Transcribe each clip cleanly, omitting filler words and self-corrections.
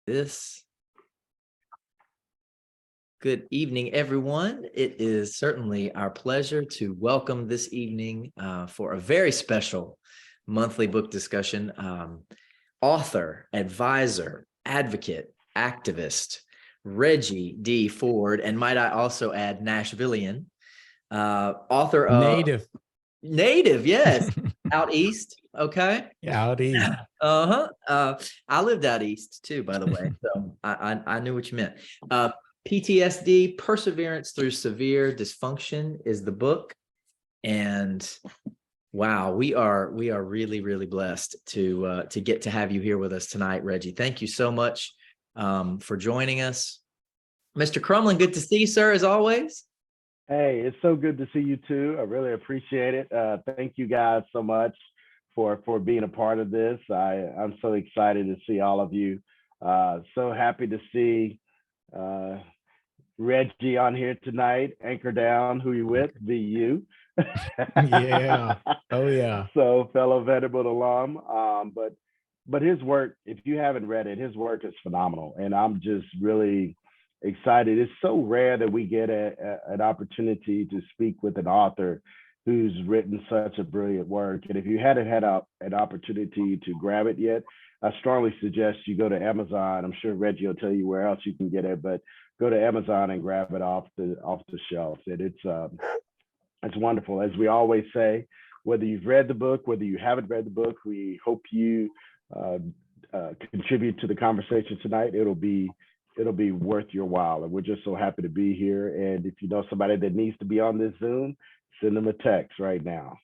this. Good evening, everyone. It is certainly our pleasure to welcome this evening for a very special monthly book discussion. Author, advisor, advocate, activist, Reggie D. Ford, and might I also add Nashvilleian, author of Native, yes, out east. Okay. Yeah, out east. I lived out east too, by the way. So I knew what you meant. PTSD, Perseverance Through Severe Dysfunction is the book. And wow, we are really, really blessed to get to have you here with us tonight, Reggie. Thank you so much for joining us. Mr. Crumlin, good to see you, sir, as always. Hey, it's so good to see you too. I really appreciate it. Thank you guys so much for being a part of this. I'm so excited to see all of you. So happy to see Reggie on here tonight. Anchor down, who you with? VU. Yeah. Oh yeah. So fellow Vanderbilt alum. But his work, if you haven't read it, his work is phenomenal, and I'm just really excited. It's so rare that we get an opportunity to speak with an author who's written such a brilliant work. And if you hadn't had an opportunity to grab it yet, I strongly suggest you go to Amazon. I'm sure Reggie will tell you where else you can get it, but go to Amazon and grab it off the shelf. And it's wonderful. As we always say, whether you've read the book, whether you haven't read the book, we hope you contribute to the conversation tonight. It'll be worth your while, and we're just so happy to be here. And if you know somebody that needs to be on this Zoom, send them a text right now.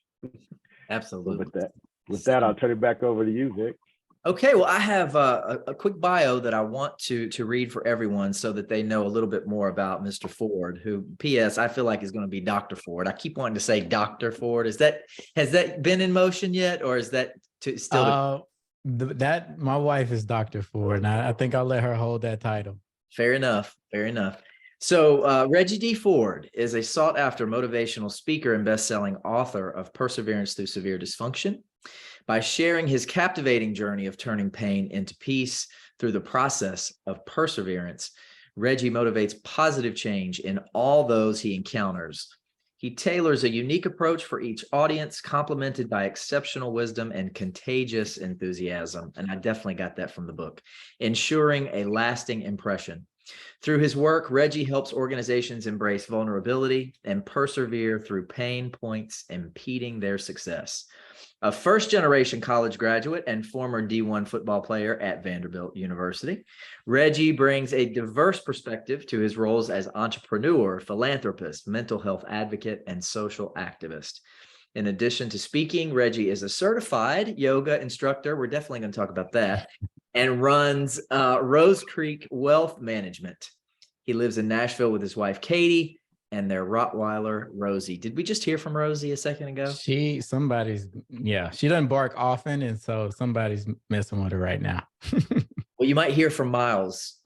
Absolutely. So with that, I'll turn it back over to you, Vic. Okay, well, I have a quick bio that I want to read for everyone so that they know a little bit more about Mr. Ford, who, P.S., I feel like is going to be Dr. Ford. I keep wanting to say Dr. Ford. Has that been in motion yet, or is that still? That my wife is Dr. Ford, and I think I'll let her hold that title. Fair enough. Fair enough. So Reggie D. Ford is a sought-after motivational speaker and best-selling author of Perseverance Through Severe Dysfunction. By sharing his captivating journey of turning pain into peace through the process of perseverance, Reggie motivates positive change in all those he encounters. He tailors a unique approach for each audience, complemented by exceptional wisdom and contagious enthusiasm. And I definitely got that from the book, ensuring a lasting impression. Through his work, Reggie helps organizations embrace vulnerability and persevere through pain points impeding their success. A first-generation college graduate and former D1 football player at Vanderbilt University, Reggie brings a diverse perspective to his roles as entrepreneur, philanthropist, mental health advocate, and social activist. In addition to speaking, Reggie is a certified yoga instructor. We're definitely going to talk about that. And runs Rose Creek Wealth Management. He lives in Nashville with his wife, Katie, and their Rottweiler, Rosie. Did we just hear from Rosie a second ago? She doesn't bark often, and so somebody's messing with her right now. Well, you might hear from Miles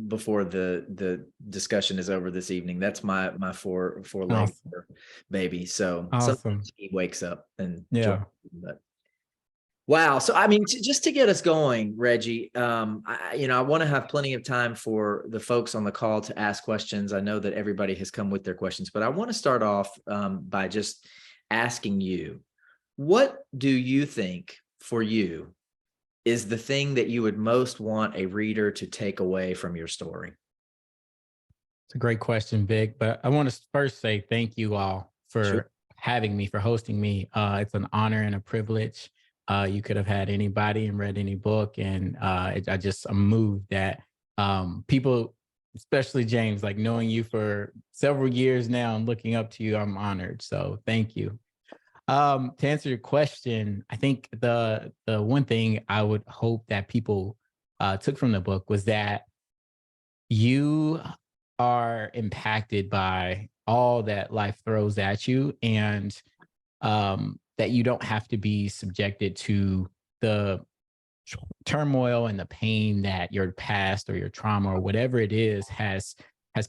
before the discussion is over this evening. That's my four-legged awesome baby. So awesome. He wakes up and yeah. But wow. So, I mean, just to get us going, Reggie, I want to have plenty of time for the folks on the call to ask questions. I know that everybody has come with their questions, but I want to start off by just asking you, what do you think for you is the thing that you would most want a reader to take away from your story? It's a great question, Vic, but I want to first say thank you all for having me, for hosting me. It's an honor and a privilege. You could have had anybody and read any book, and I'm moved that people, especially James, like knowing you for several years now and looking up to you, I'm honored. So thank you. To answer your question, I think the one thing I would hope that people took from the book was that you are impacted by all that life throws at you, and that you don't have to be subjected to the turmoil and the pain that your past or your trauma or whatever it is has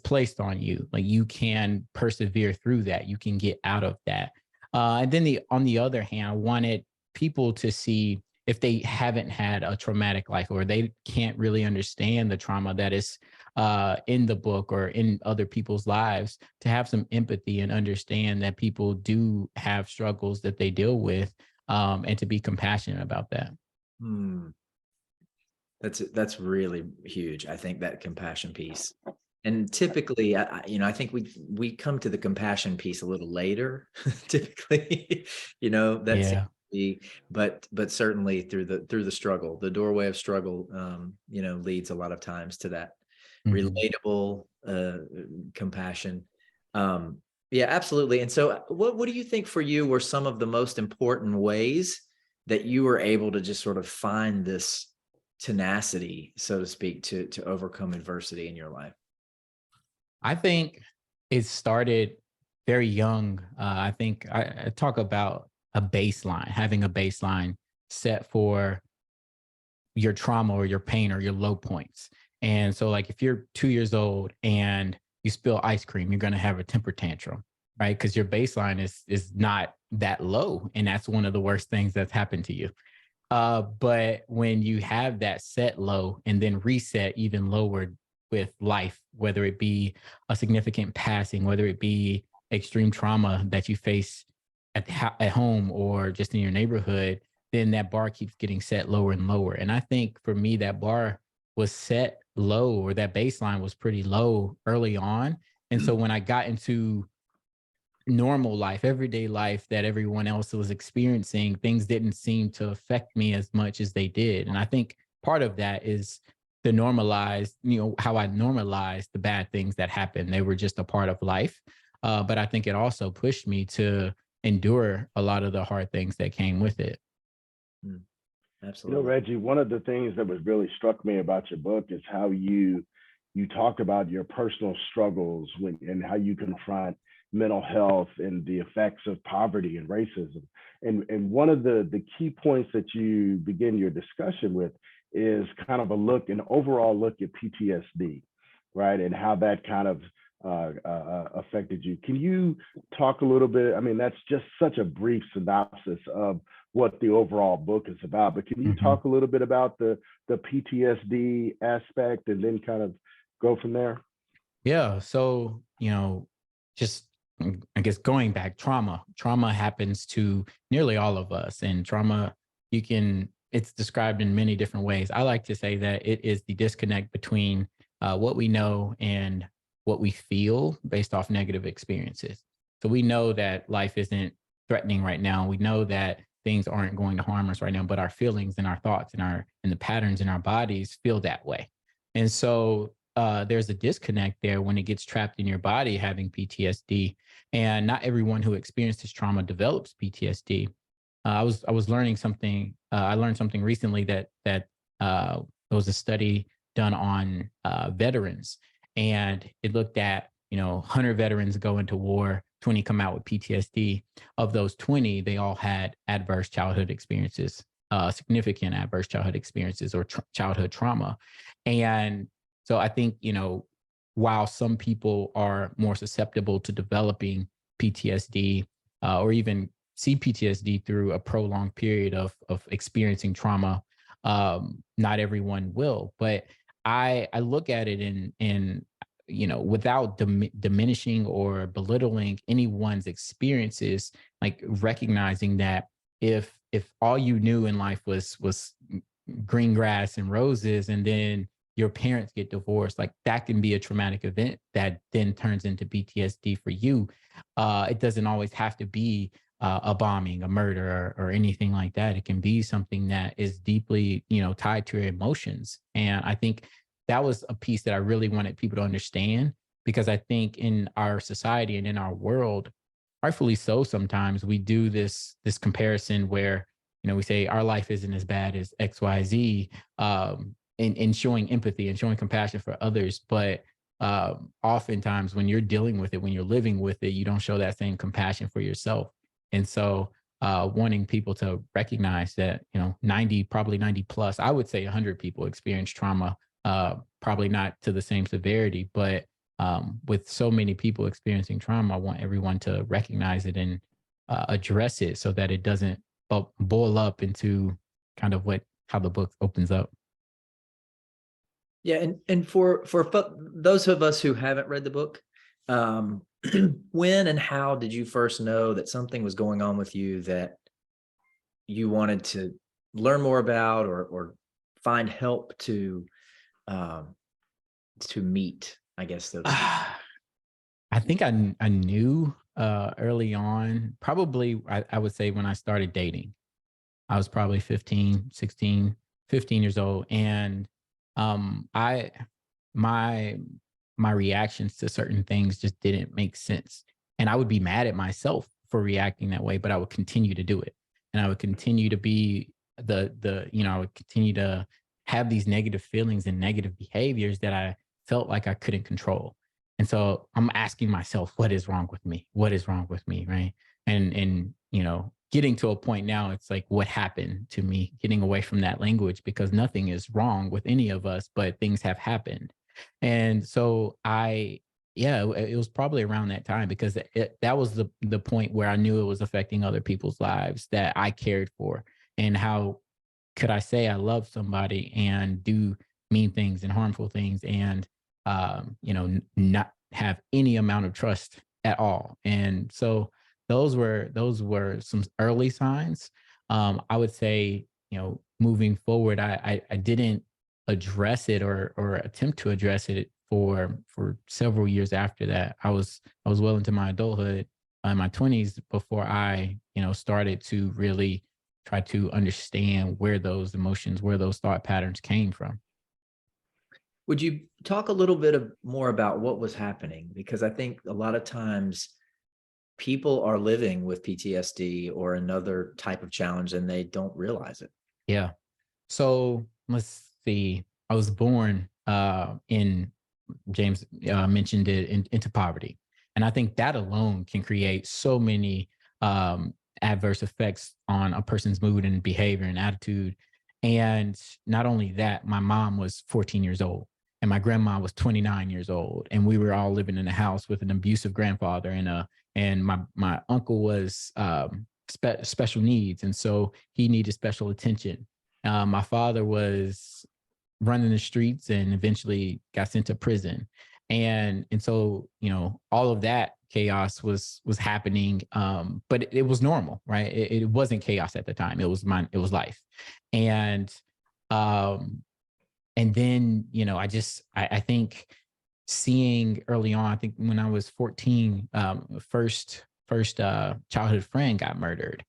placed on you. Like, you can persevere through that. You can get out of that. And then on the other hand, I wanted people to see if they haven't had a traumatic life, or they can't really understand the trauma that is in the book or in other people's lives, to have some empathy and understand that people do have struggles that they deal with, and to be compassionate about that. Hmm. That's really huge. I think that compassion piece. And typically, I think we come to the compassion piece a little later, typically, that's Yeah. but certainly through the struggle, the doorway of struggle, leads a lot of times to that Mhm. relatable compassion. Yeah, absolutely. And so what do you think for you were some of the most important ways that you were able to just sort of find this tenacity, so to speak, to overcome adversity in your life? I think it started very young. I think I talk about a baseline, having a baseline set for your trauma or your pain or your low points. And so, like, if you're 2 years old and you spill ice cream, you're going to have a temper tantrum, right? Because your baseline is not that low, and that's one of the worst things that's happened to you. But when you have that set low and then reset even lower with life, whether it be a significant passing, whether it be extreme trauma that you face at home or just in your neighborhood, then that bar keeps getting set lower and lower. And I think for me, that bar was set low, or that baseline was pretty low early on. And so when I got into normal life, everyday life that everyone else was experiencing, things didn't seem to affect me as much as they did. And I think part of that is the normalized, how I normalized the bad things that happened. They were just a part of life. But I think it also pushed me to endure a lot of the hard things that came with it. Mm, absolutely. Reggie, one of the things that was really struck me about your book is how you talk about your personal struggles and how you confront mental health and the effects of poverty and racism. And one of the key points that you begin your discussion with is kind of an overall look at PTSD, right? And how that kind of affected you. Can you talk a little bit? I mean, that's just such a brief synopsis of what the overall book is about, but can you Mhm. talk a little bit about the PTSD aspect and then kind of go from there? Yeah. So, just I guess going back, trauma happens to nearly all of us. And trauma, it's described in many different ways. I like to say that it is the disconnect between what we know and what we feel based off negative experiences. So we know that life isn't threatening right now. We know that things aren't going to harm us right now, but our feelings and our thoughts and the patterns in our bodies feel that way. And so there's a disconnect there when it gets trapped in your body, having PTSD. And not everyone who experiences trauma develops PTSD. I was learning something. I learned something recently that there was a study done on veterans, and it looked at 100 veterans go into war, 20 come out with PTSD. Of those 20, they all had adverse childhood experiences, significant adverse childhood experiences or childhood trauma, and so I think, while some people are more susceptible to developing PTSD, or even see PTSD through a prolonged period of experiencing trauma, not everyone will. But I look at it in without diminishing or belittling anyone's experiences, like recognizing that if all you knew in life was green grass and roses, and then your parents get divorced, like that can be a traumatic event that then turns into PTSD for you. It doesn't always have to be a bombing, a murder, or anything like that. It can be something that is deeply, tied to your emotions. And I think that was a piece that I really wanted people to understand, because I think in our society and in our world, rightfully so, sometimes we do this comparison where we say our life isn't as bad as XYZ, in showing empathy and showing compassion for others. But oftentimes when you're dealing with it, when you're living with it, you don't show that same compassion for yourself. And so wanting people to recognize that, 90, probably 90 plus, I would say 100 people experience trauma, probably not to the same severity, but with so many people experiencing trauma, I want everyone to recognize it and address it so that it doesn't boil up into kind of how the book opens up. Yeah, and for those of us who haven't read the book, when and how did you first know that something was going on with you that you wanted to learn more about or find help to meet, I guess, so to speak? I think I knew early on, probably I would say when I started dating. I was probably 15, 16, 15 years old. And I my my reactions to certain things just didn't make sense. And I would be mad at myself for reacting that way, but I would continue to do it. And I would continue to be I would continue to have these negative feelings and negative behaviors that I felt like I couldn't control. And so I'm asking myself, what is wrong with me? What is wrong with me? Right. And getting to a point now, it's like, what happened to me? Getting away from that language, because nothing is wrong with any of us, but things have happened. And so it was probably around that time, because that was the point where I knew it was affecting other people's lives that I cared for. And how could I say I love somebody and do mean things and harmful things, and not have any amount of trust at all? And so those were some early signs. I would say, moving forward, I didn't address it or attempt to address it for several years after that. I was well into my adulthood, in my 20s, before I started to really try to understand where those emotions, where those thought patterns came from. Would you talk a little bit more about what was happening? Because I think a lot of times people are living with PTSD or another type of challenge and they don't realize it. Yeah. So let's see. I was born in James mentioned it into poverty, and I think that alone can create so many adverse effects on a person's mood and behavior and attitude. And not only that, my mom was 14 years old and my grandma was 29 years old, and we were all living in a house with an abusive grandfather, and my uncle was special needs, and so he needed special attention. My father was running the streets and eventually got sent to prison. And so, all of that chaos was happening. But it was normal, right? It wasn't chaos at the time. It was life. And and then, I think seeing early on, I think when I was 14, first childhood friend got murdered.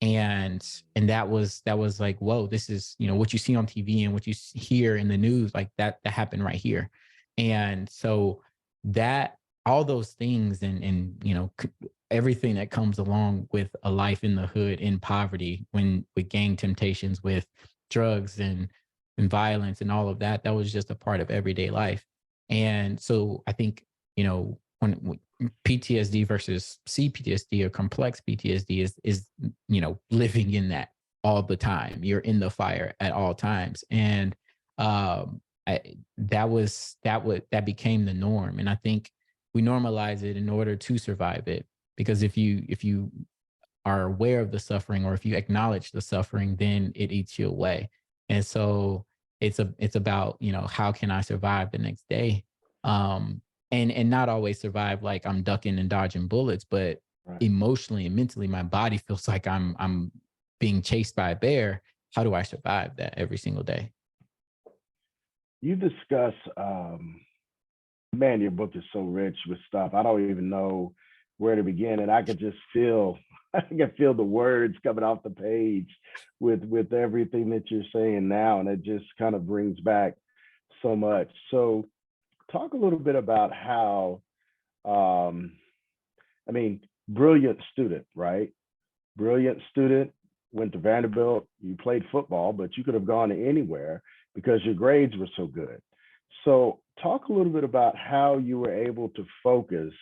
And that was like, whoa, this is, what you see on TV and what you hear in the news, like that happened right here. And so that, all those things, and everything that comes along with a life in the hood, in poverty, with gang temptations, with drugs and violence and all of that, that was just a part of everyday life. And so I think, when PTSD versus CPTSD or complex PTSD is living in that all the time. You're in the fire at all times. And that became the norm. And I think we normalize it in order to survive it, because if you are aware of the suffering, or if you acknowledge the suffering, then it eats you away. And so it's about, how can I survive the next day? And not always survive like I'm ducking and dodging bullets, but Right. emotionally and mentally, my body feels like I'm being chased by a bear. How do I survive that every single day? You discuss, man, your book is so rich with stuff. I don't even know where to begin, and I could just feel, I can feel the words coming off the page with everything that you're saying now, and it just kind of brings back so much. So, talk a little bit about how, brilliant student, right? Brilliant student, went to Vanderbilt, you played football, but you could have gone anywhere because your grades were so good. So talk a little bit about how you were able to focus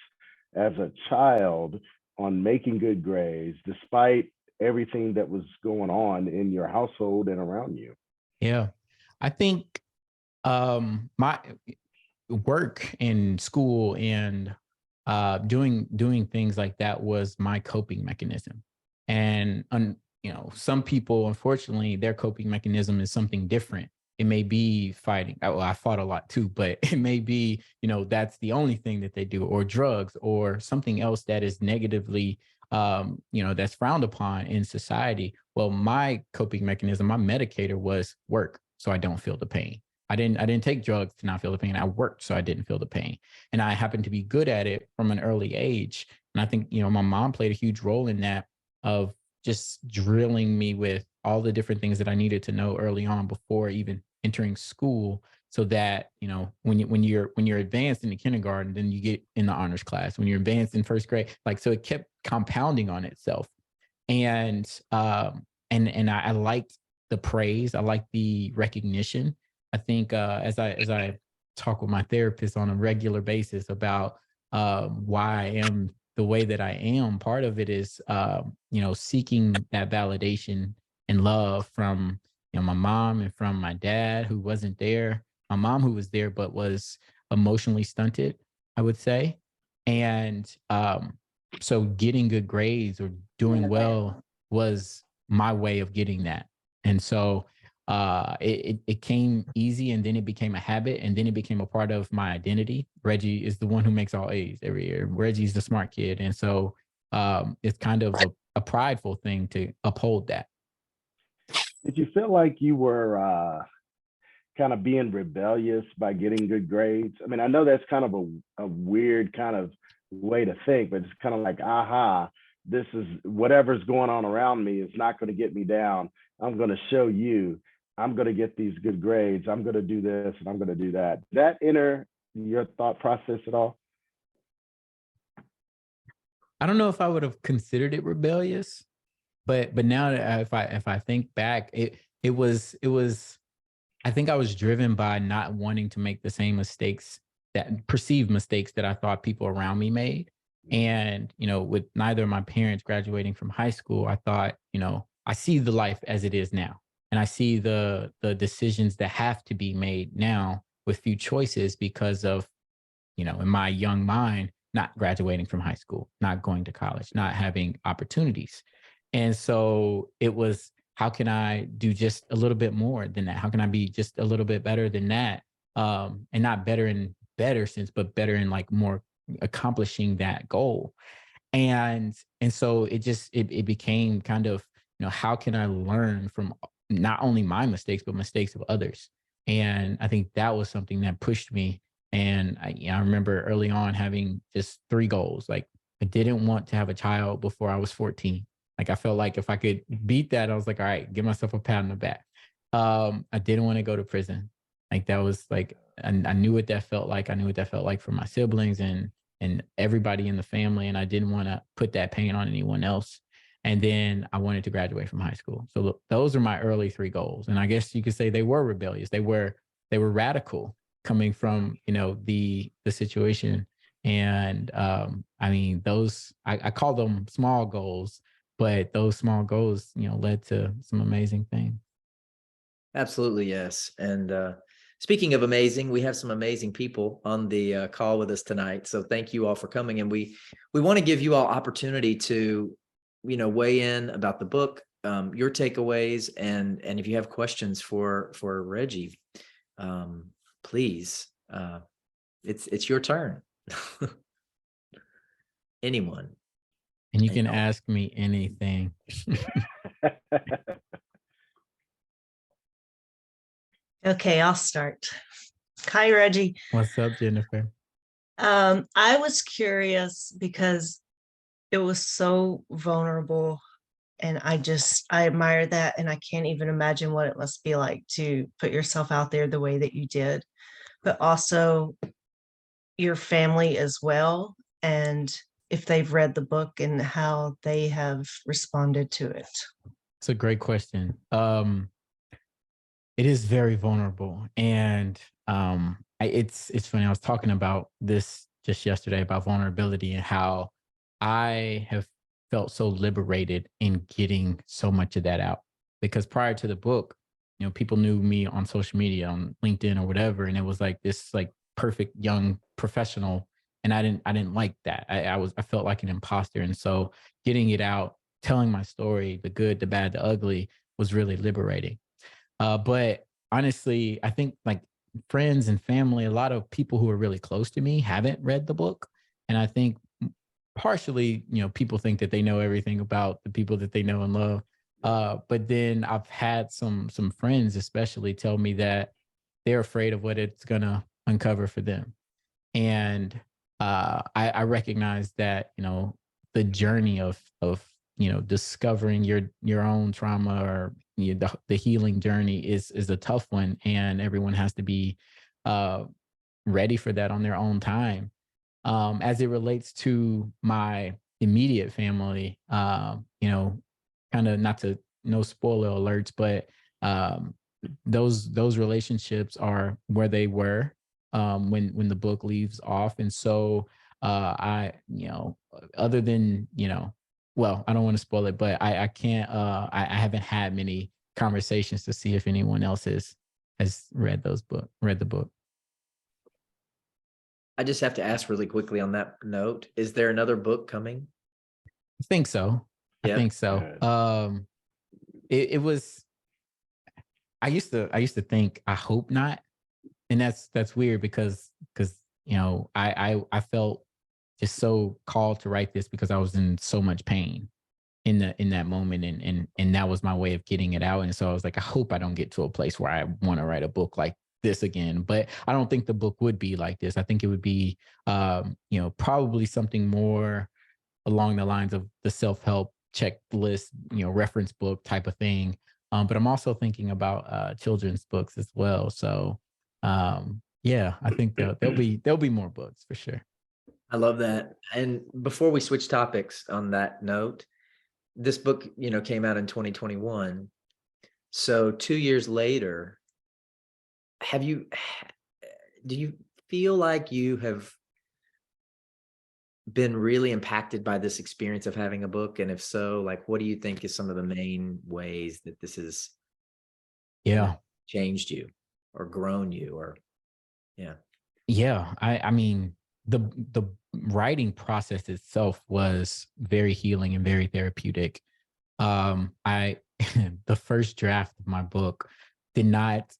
as a child on making good grades despite everything that was going on in your household and around you. Yeah. I think my work in school and doing things like that was my coping mechanism. And some people, unfortunately, their coping mechanism is something different. It may be fighting. Well, I fought a lot too, but it may be, that's the only thing that they do, or drugs, or something else that is negatively, that's frowned upon in society. Well, my coping mechanism, my medicator was work, so I don't feel the pain. I didn't take drugs to not feel the pain. I worked so I didn't feel the pain. And I happened to be good at it from an early age. And I think, my mom played a huge role in that, of just drilling me with all the different things that I needed to know early on before even entering school, so that, when you're advanced in the kindergarten, then you get in the honors class. When you're advanced in first grade, like, so it kept compounding on itself. And I liked the praise. I liked the recognition. I think, as I talk with my therapist on a regular basis about why I am the way that I am, part of it is seeking that validation and love from my mom and from my dad, who wasn't there. My mom, who was there but was emotionally stunted, I would say. And so getting good grades or doing well was my way of getting that. And so it came easy, and then it became a habit, and then it became a part of my identity. Reggie is the one who makes all A's every year. Reggie's the smart kid. And so it's kind of a prideful thing to uphold that. Did you feel like you were kind of being rebellious by getting good grades? I mean, I know that's kind of a weird kind of way to think, but it's kind of like, aha, this is whatever's going on around me is not going to get me down. I'm going to show you, I'm going to get these good grades. I'm going to do this and I'm going to do that. Did that enter your thought process at all? I don't know if I would have considered it rebellious, but now that if I think back, it was I think I was driven by not wanting to make the same mistakes, that perceived mistakes, that I thought people around me made. And, with neither of my parents graduating from high school, I thought, I see the life as it is now. And I see the decisions that have to be made now with few choices because of, in my young mind, not graduating from high school, not going to college, not having opportunities. And so it was, how can I do just a little bit more than that? How can I be just a little bit better than that? And not better in better sense, but better in like more accomplishing that goal. And so it became kind of, how can I learn from not only my mistakes, but mistakes of others? And I think that was something that pushed me. And I remember early on having just 3 goals. Like, I didn't want to have a child before I was 14. Like, I felt like if I could beat that, I was like, all right, give myself a pat on the back. I didn't want to go to prison. Like, that was like, I knew what that felt like. I knew what that felt like for my siblings and everybody in the family. And I didn't want to put that pain on anyone else. And then I wanted to graduate from high school. So look, those are my early 3 goals. And I guess you could say they were rebellious. They were radical, coming from, the situation. And I mean, those, I call them small goals, but those small goals, led to some amazing things. Absolutely, yes. And speaking of amazing, we have some amazing people on the call with us tonight. So thank you all for coming. And we want to give you all opportunity to, weigh in about the book, your takeaways, and if you have questions for Reggie, please, it's your turn. Anyone. And you can ask me anything. Okay, I'll start. Hi, Reggie. What's up, Jennifer? I was curious because it was so vulnerable, and I admire that, and I can't even imagine what it must be like to put yourself out there the way that you did, but also your family as well, and if they've read the book and how they have responded to it. It's a great question. It is very vulnerable, and it's funny. I was talking about this just yesterday about vulnerability and how I have felt so liberated in getting so much of that out. Because prior to the book, people knew me on social media, on LinkedIn or whatever, and it was like this like perfect young professional, and I didn't like that. I felt like an imposter, and so getting it out telling my story, the good, the bad, the ugly, was really liberating. But honestly, I think like friends and family, a lot of people who are really close to me haven't read the book. And I think partially, people think that they know everything about the people that they know and love. But then I've had some friends especially tell me that they're afraid of what it's gonna uncover for them. And I recognize that, the journey of discovering your own trauma, or the healing journey is a tough one, and everyone has to be uh ready for that on their own time. As it relates to my immediate family, kind of, not to, no spoiler alerts, but um, those relationships are where they were when the book leaves off. And so I, other than, well, I don't want to spoil it, but I can't, I haven't had many conversations to see if anyone else has read the book. I just have to ask really quickly on that note, is there another book coming? I think so. I Yeah. think so. Good. It was, I used to think, I hope not. And that's weird because I felt just so called to write this because I was in so much pain in that moment, and that was my way of getting it out. And so I was like, I hope I don't get to a place where I want to write a book like this again. But I don't think the book would be like this. I think it would be probably something more along the lines of the self-help checklist, reference book type of thing. But I'm also thinking about children's books as well. So yeah, I think there'll be more books for sure. I love that. And before we switch topics on that note, this book, came out in 2021. So 2 years later, do you feel like you have been really impacted by this experience of having a book? And if so, like, what do you think is some of the main ways that this has Yeah. changed you or grown you, or yeah. Yeah. I mean, the writing process itself was very healing and very therapeutic. I the first draft of my book did not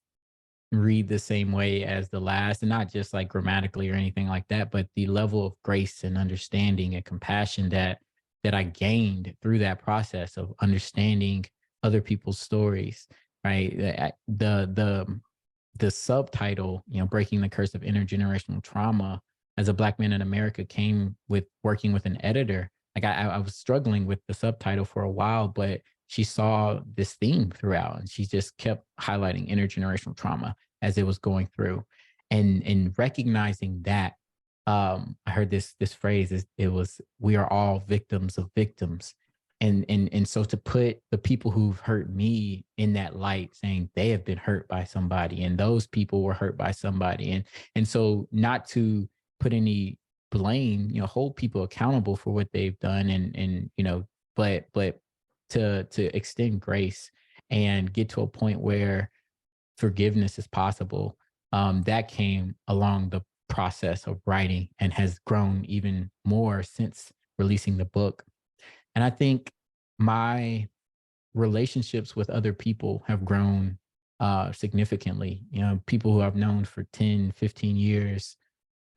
read the same way as the last, and not just like grammatically or anything like that, but the level of grace and understanding and compassion that I gained through that process of understanding other people's stories, right? The subtitle, Breaking the Curse of Intergenerational Trauma as a Black man in America, came with working with an editor. Like I was struggling with the subtitle for a while, but she saw this theme throughout, and she just kept highlighting intergenerational trauma as it was going through. And recognizing that, I heard this phrase, it was, we are all victims of victims. And so to put the people who've hurt me in that light, saying they have been hurt by somebody, and those people were hurt by somebody. And so not to put any blame, hold people accountable for what they've done, and but to extend grace and get to a point where forgiveness is possible. That came along the process of writing and has grown even more since releasing the book. And I think my relationships with other people have grown significantly. People who I've known for 10, 15 years,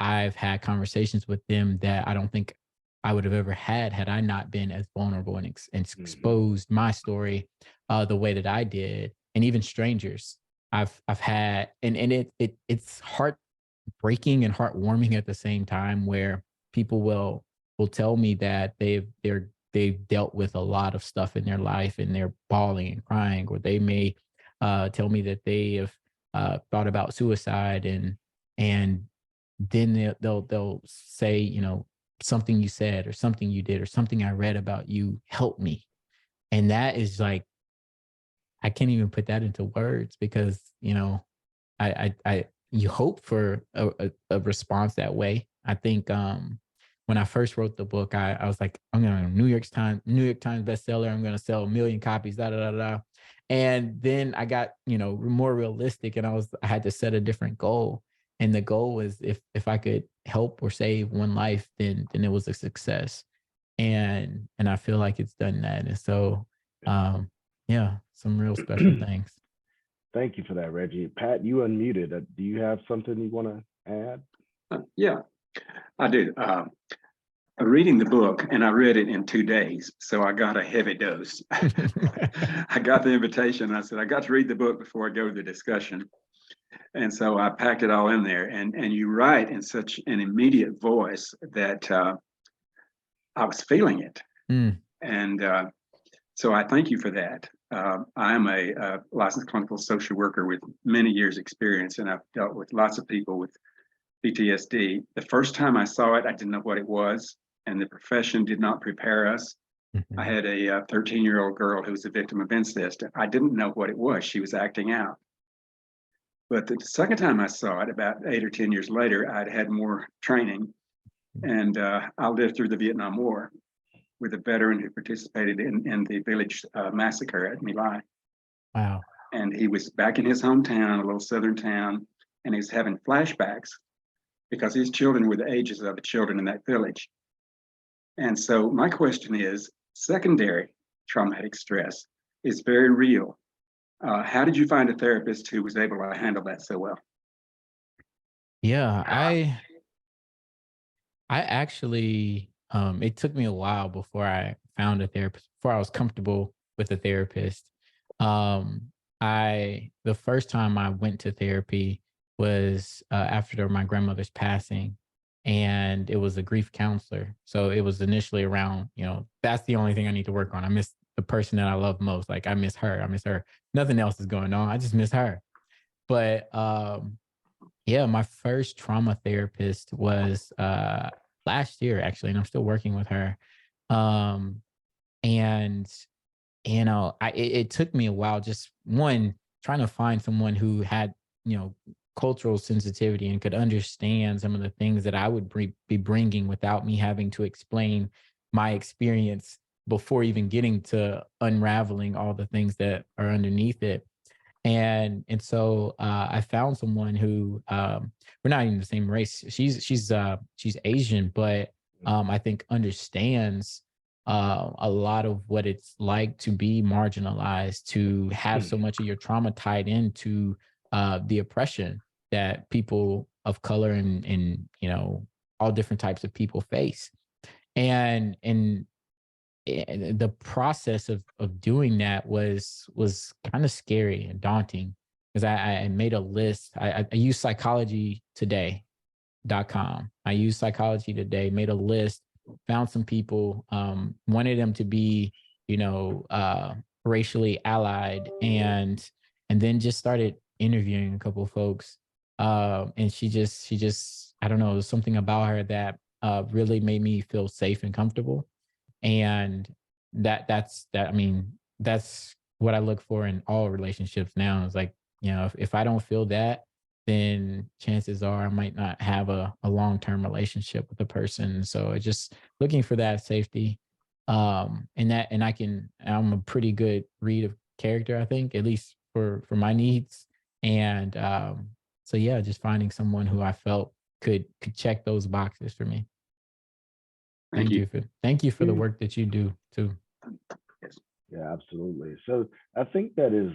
I've had conversations with them that I don't think I would have ever had I not been as vulnerable and exposed my story the way that I did. And even strangers I've had, and it's heartbreaking and heartwarming at the same time, where people will tell me that they've dealt with a lot of stuff in their life and they're bawling and crying, or they may tell me that they have thought about suicide, and then they'll say, something you said or something you did or something I read about you helped me. And that is like, I can't even put that into words, because, I you hope for a response that way. I think when I first wrote the book, I was like, I'm gonna New York Times bestseller. I'm gonna sell 1 million copies, da da da da. And then I got, more realistic, and I had to set a different goal. And the goal was, if I could help or save one life, then it was a success. and I feel like it's done that. And so, yeah, some real special things. Thank you for that, Reggie. Pat, you unmuted. Do you have something you want to add? Yeah, I do. I'm reading the book, and I read it in 2 days, so I got a heavy dose. I got the invitation. And I said, I got to read the book before I go to the discussion. And so I packed it all in there. And you write in such an immediate voice that I was feeling it. And so I thank you for that. I am a licensed clinical social worker with many years experience, and I've dealt with lots of people with PTSD. The first time I saw it, I didn't know what it was, and the profession did not prepare us. I had a 13-year-old girl who was a victim of incest. I didn't know what it was. She was acting out. But the second time I saw it, about 8 or 10 years later, I'd had more training, and I lived through the Vietnam War with a veteran who participated in the village massacre at My Lai. Wow. And he was back in his hometown, a little southern town, and he was having flashbacks because his children were the ages of the children in that village. And so my question is, secondary traumatic stress is very real. How did you find a therapist who was able to handle that so well? Yeah, I actually, it took me a while before I found a therapist, before I was comfortable with a therapist. The first time I went to therapy was after my grandmother's passing, and it was a grief counselor. So it was initially around, that's the only thing I need to work on. I miss the person that I love most. Like I miss her. I miss her. Nothing else is going on. I just miss her. But yeah, my first trauma therapist was last year actually, and I'm still working with her. And it took me a while, just one, trying to find someone who had, cultural sensitivity and could understand some of the things that I would be bringing without me having to explain my experience before even getting to unraveling all the things that are underneath it. And so I found someone who we're not even the same race. She's Asian, but I think understands a lot of what it's like to be marginalized, to have so much of your trauma tied into the oppression that people of color and all different types of people face. And the process of doing that was kind of scary and daunting, because I made a list. I used psychologytoday.com. I used Psychology Today, made a list, found some people, wanted them to be, racially allied, and then just started interviewing a couple of folks. And she just, I don't know, there's something about her that really made me feel safe and comfortable. And that's what I look for in all relationships now. Is like, if I don't feel that, then chances are I might not have a long-term relationship with the person. So it's just looking for that safety. I'm a pretty good read of character, I think, at least for my needs. And so yeah, just finding someone who I felt could check those boxes for me. Thank you for the work that you do too. Yeah, absolutely. So I think that is,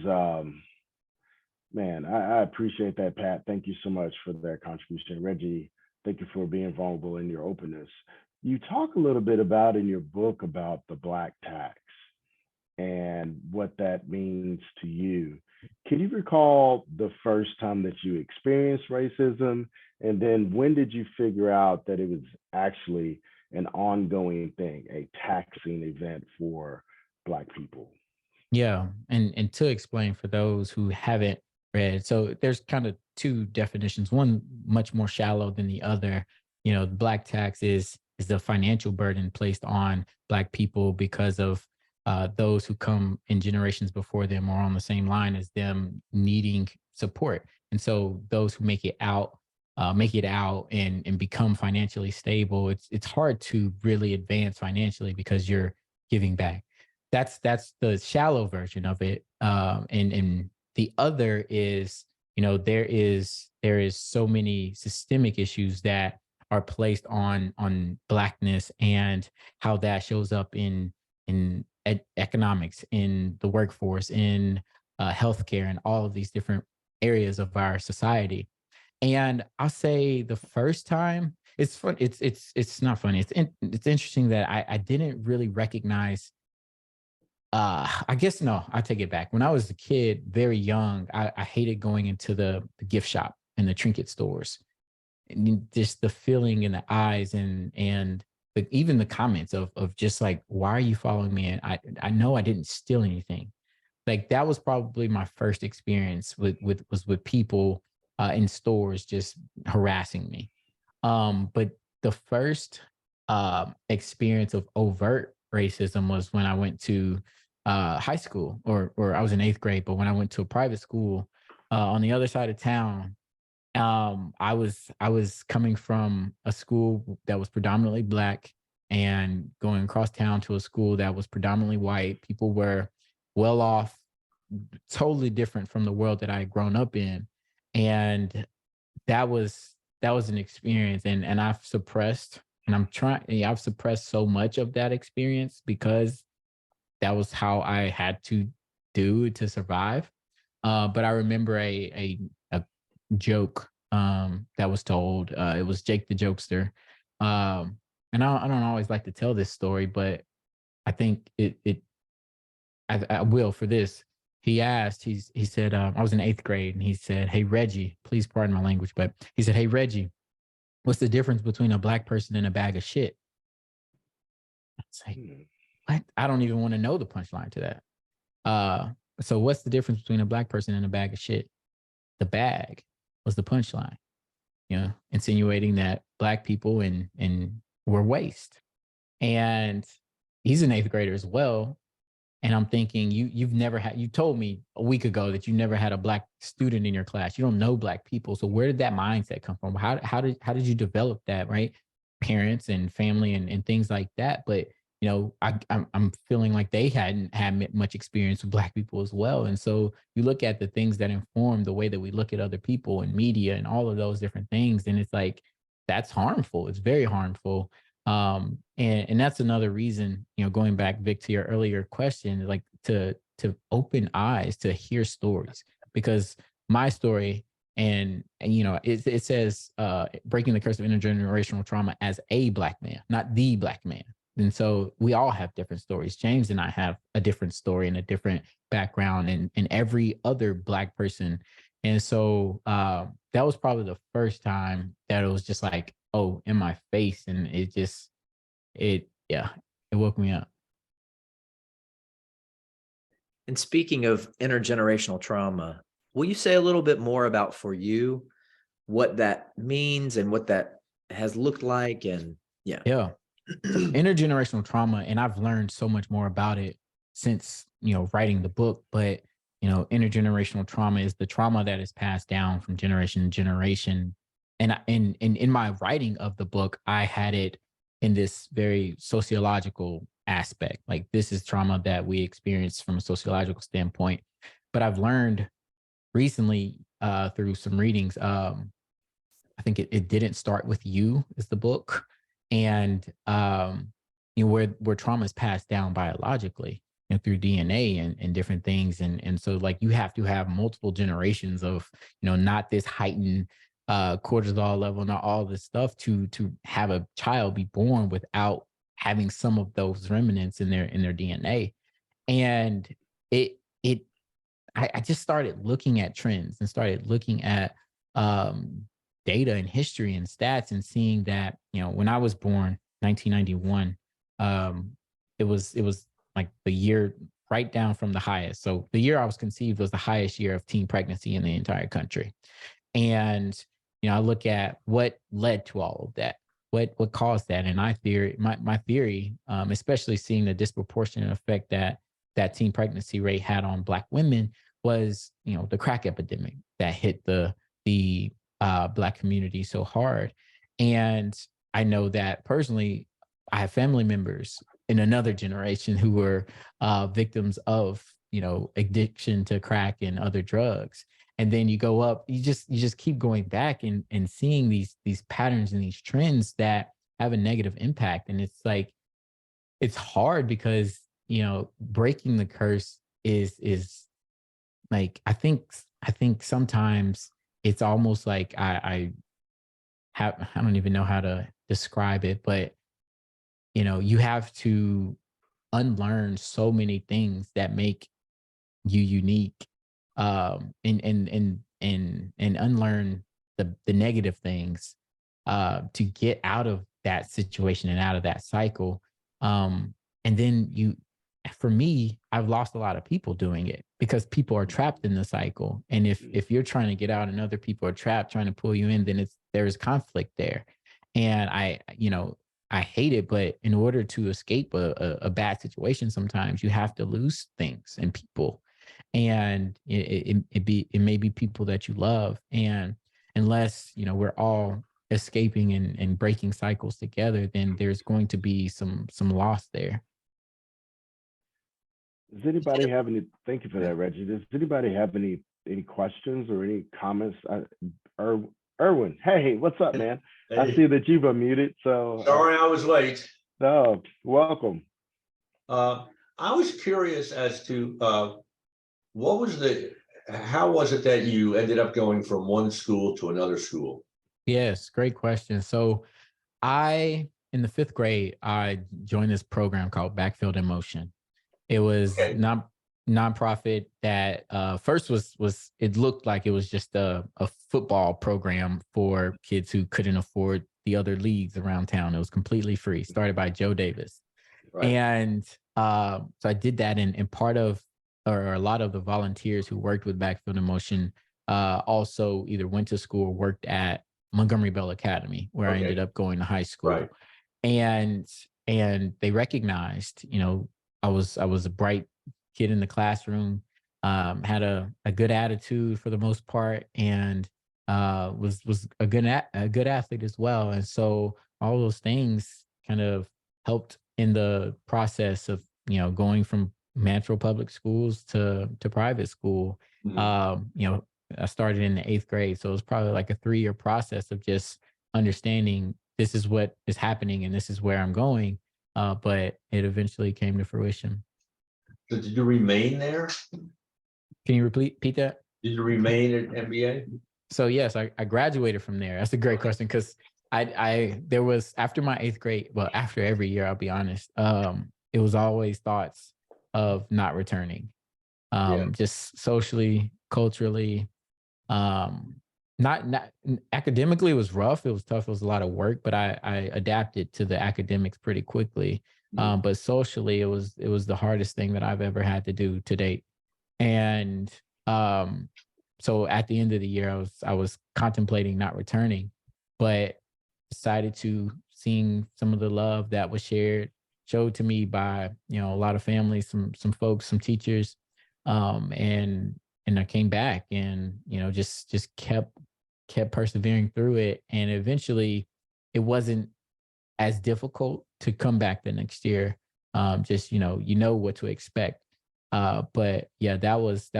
man, I appreciate that, Pat. Thank you so much for that contribution. Reggie, thank you for being vulnerable in your openness. You talk a little bit about in your book about the Black tax and what that means to you. Can you recall the first time that you experienced racism? And then when did you figure out that it was actually an ongoing thing, a taxing event for Black people? Yeah. And to explain for those who haven't read, so there's kind of two definitions, one much more shallow than the other. The Black tax is the financial burden placed on Black people because of those who come in generations before them or on the same line as them needing support. And so those who make it out and become financially stable, it's hard to really advance financially because you're giving back. That's the shallow version of it. And the other is, there is so many systemic issues that are placed on Blackness and how that shows up in economics, in the workforce, in healthcare, and all of these different areas of our society. And I'll say the first time, it's fun. It's not funny. It's interesting that I didn't really recognize. I guess no, I take it back. When I was a kid, very young, I hated going into the gift shop and the trinket stores, and just the feeling in the eyes, and even the comments of just like, why are you following me? And I know I didn't steal anything. Like that was probably my first experience with people in stores just harassing me. But the first experience of overt racism was when I went to high school, or I was in eighth grade, but when I went to a private school on the other side of town. I was coming from a school that was predominantly Black and going across town to a school that was predominantly white. People were well off, totally different from the world that I had grown up in. And that was an experience, and I've suppressed, and I've suppressed so much of that experience because that was how I had to do to survive. But I remember a joke that was told. It was Jake the Jokester. And I don't always like to tell this story, but I think I will for this. He said, I was in eighth grade, and he said, "Hey, Reggie, please pardon my language, but he said, 'Hey, Reggie, what's the difference between a Black person and a bag of shit?'" It's like, what? I don't even want to know the punchline to that. So what's the difference between a Black person and a bag of shit? The bag was the punchline, insinuating that Black people and were waste. And he's an eighth grader as well. And I'm thinking, you told me a week ago that you never had a Black student in your class. You don't know Black people. So where did that mindset come from? How did you develop that, right? Parents and family and things like that. But I'm feeling like they hadn't had much experience with Black people as well. And so you look at the things that inform the way that we look at other people and media and all of those different things, and it's like, that's harmful. It's very harmful. And that's another reason, going back, Vic, to your earlier question, like to open eyes, to hear stories, because my story, and it says breaking the curse of intergenerational trauma as a Black man, not the Black man. And so we all have different stories. James and I have a different story and a different background, and every other Black person. And so that was probably the first time that it was just like, oh, in my face. And it woke me up. And speaking of intergenerational trauma, will you say a little bit more about, for you, what that means and what that has looked like? And Yeah. So intergenerational trauma, and I've learned so much more about it since, writing the book, but, intergenerational trauma is the trauma that is passed down from generation to generation. And in my writing of the book, I had it in this very sociological aspect. Like, this is trauma that we experience from a sociological standpoint. But I've learned recently through some readings, I think it didn't start with you is the book. And where trauma is passed down biologically, through DNA and different things. And so, like, you have to have multiple generations of, not this heightened cortisol level, not all this stuff to have a child be born without having some of those remnants in their DNA. And I just started looking at trends and started looking at data and history and stats, and seeing that, when I was born, 1991, it was like the year right down from the highest. So the year I was conceived was the highest year of teen pregnancy in the entire country. And, I look at what led to all of that, what caused that. And my theory, especially seeing the disproportionate effect that teen pregnancy rate had on Black women, was, the crack epidemic that hit the Black community so hard. And I know that personally, I have family members in another generation who were victims of, addiction to crack and other drugs. and then you go up, you just keep going back and seeing these patterns and these trends that have a negative impact. And it's like, it's hard because, you know, breaking the curse is like, I think sometimes it's almost like I don't even know how to describe it, but you know, you have to unlearn so many things that make you unique, and unlearn the negative things, to get out of that situation and out of that cycle. And then for me, I've lost a lot of people doing it because people are trapped in the cycle. And if you're trying to get out and other people are trapped trying to pull you in, then there's conflict there. And I hate it, but in order to escape a bad situation, sometimes you have to lose things and people, and it may be people that you love, and unless we're all escaping and breaking cycles together, then there's going to be some loss there. Does anybody have any? Thank you for that, Reggie. Does anybody have any questions or any comments? Erwin, hey, what's up, man? Hey. I see that you've unmuted. So Sorry I was late. no, welcome. I was curious as to how was it that you ended up going from one school to another school? Yes, great question. So in the 5th grade, I joined this program called Backfield in Motion. It was Okay. nonprofit that first was it looked like it was just a football program for kids who couldn't afford the other leagues around town. It was completely free, started by Joe Davis. Right. And so I did that, and part of, or a lot of the volunteers who worked with Backfield in Motion also either went to school or worked at Montgomery Bell Academy, where I Okay. ended up going to high school. Right. And they recognized, I was a bright kid in the classroom, had a good attitude for the most part, and was a good athlete as well. And so all those things kind of helped in the process of going from Mantril public schools to private school. Mhm. I started in the 8th grade, so it was probably like a 3-year process of just understanding this is what is happening and this is where I'm going. But it eventually came to fruition. So did you remain there? Can you repeat that? Did you remain at MBA? So yes, I graduated from there. That's a great question, because there was, after my 8th grade, well, after every year, I'll be honest, it was always thoughts of not returning, just socially, culturally, not academically. It was rough. It was tough. It was a lot of work, but I adapted to the academics pretty quickly. But socially, it was the hardest thing that I've ever had to do to date. And so at the end of the year, I was contemplating not returning, but decided to, seeing some of the love that was showed to me by a lot of families, some folks, some teachers, and I came back and just kept persevering through it, and eventually it wasn't as difficult to come back the next year. Just what to expect. But yeah, that was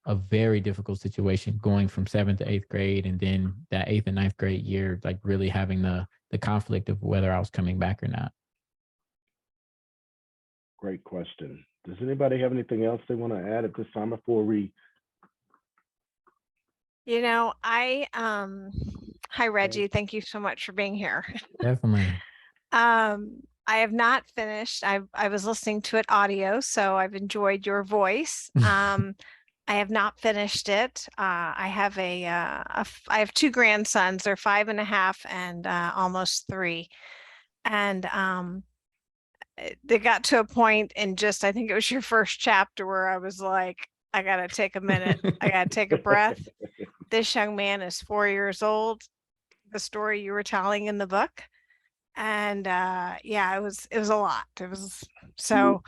a very difficult situation, going from 7th to 8th grade, and then that 8th and 9th grade year, like really having the conflict of whether I was coming back or not. Great question. Does anybody have anything else they want to add at this time before we? Hi, Reggie. Thank you so much for being here. Definitely. I have not finished. I was listening to it audio, so I've enjoyed your voice. I have not finished it. I have I have 2 grandsons. They're 5.5 and almost 3. And they got to a point in just, I think it was your first chapter, where I was like, I gotta take a minute. I gotta take a breath. This young man is 4 years old. The story you were telling in the book. And it was a lot. It was, so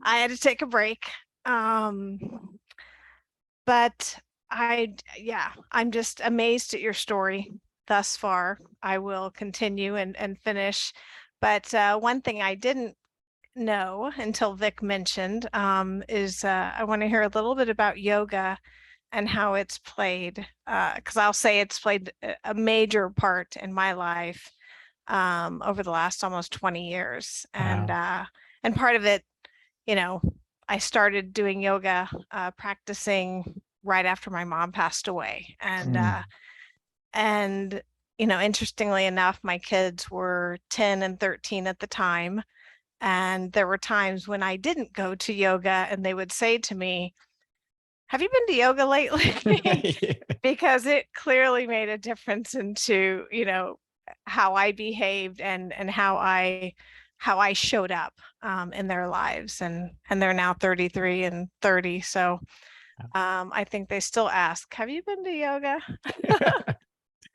I had to take a break. But I'm just amazed at your story thus far. I will continue and finish. But one thing I didn't know until Vic mentioned is I want to hear a little bit about yoga how it's played, because I'll say it's played a major part in my life over the last almost 20 years. And part of it, you know, I started doing yoga, practicing right after my mom passed away. And you know, interestingly enough, my kids were 10 and 13 at the time. And there were times when I didn't go to yoga and they would say to me, have you been to yoga lately? Yeah. Because it clearly made a difference into, you know, how I behaved and how I showed up in their lives. And they're now 33 and 30. So I think they still ask, have you been to yoga?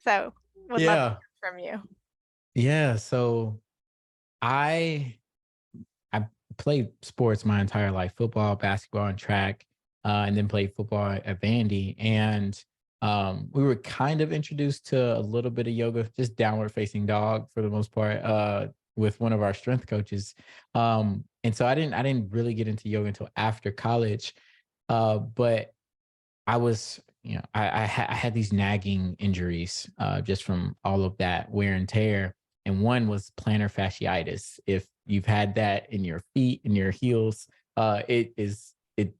So would love to Yeah. hear from you. Yeah. So I played sports my entire life, football, basketball, and track, and then played football at Vandy. And we were kind of introduced to a little bit of yoga, just downward facing dog for the most part, with one of our strength coaches. And so I didn't really get into yoga until after college. But I was, you know, I had these nagging injuries just from all of that wear and tear. And one was plantar fasciitis. If you've had that in your feet and your heels, it's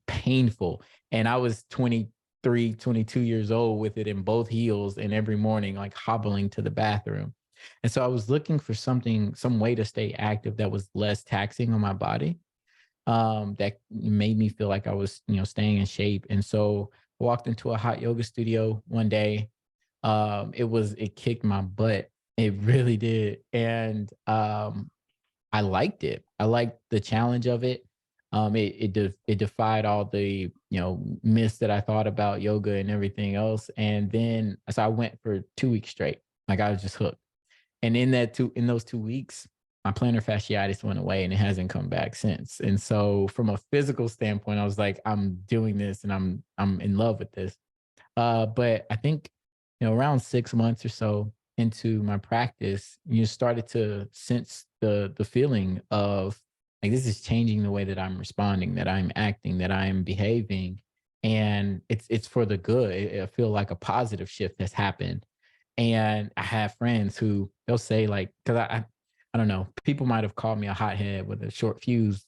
painful. And I was 23, 22 years old with it in both heels, and every morning like hobbling to the bathroom. And so I was looking for some way to stay active that was less taxing on my body, that made me feel like I was, you know, staying in shape. And so I walked into a hot yoga studio one day. It kicked my butt. It really did. And I liked it. I liked the challenge of it. It defied all the, you know, myths that I thought about yoga and everything else. And then so I went for 2 weeks straight. Like I was just hooked. And in those 2 weeks, my plantar fasciitis went away and it hasn't come back since. And so from a physical standpoint, I was like, I'm doing this and I'm in love with this. But I think, you know, around 6 months or so into my practice, you started to sense the feeling of like, this is changing the way that I'm responding, that I'm acting, that I'm behaving. And it's for the good. I feel like a positive shift has happened. And I have friends who they'll say like, because I don't know, people might have called me a hothead with a short fuse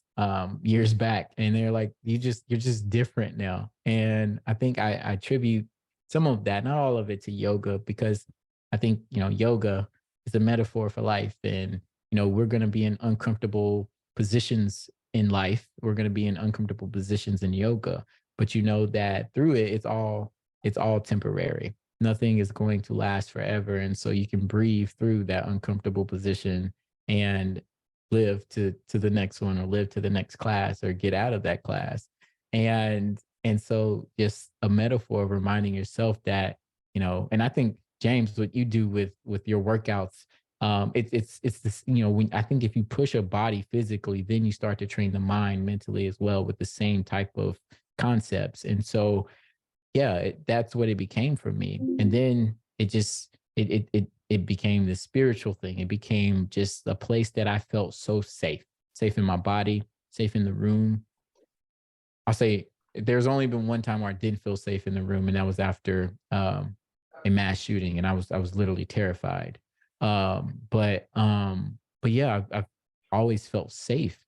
years back, and they're like, you're just different now. And I think I attribute some of that, not all of it, to yoga, because I think, you know, yoga is a metaphor for life. And, you know, we're going to be in uncomfortable positions in life. We're going to be in uncomfortable positions in yoga, but you know that through it, it's all temporary. Nothing is going to last forever. And so you can breathe through that uncomfortable position and live to the next one, or live to the next class, or get out of that class. And so just a metaphor of reminding yourself that, you know, and I think James, what you do with your workouts, it's this, you know, when I think if you push a body physically, then you start to train the mind mentally as well with the same type of concepts. And so yeah, that's what it became for me. And then it became this spiritual thing. It became just a place that I felt so safe in my body, safe in the room. I'll say there's only been one time where I didn't feel safe in the room, and that was after a mass shooting, and I was literally terrified. But yeah, I've always felt safe.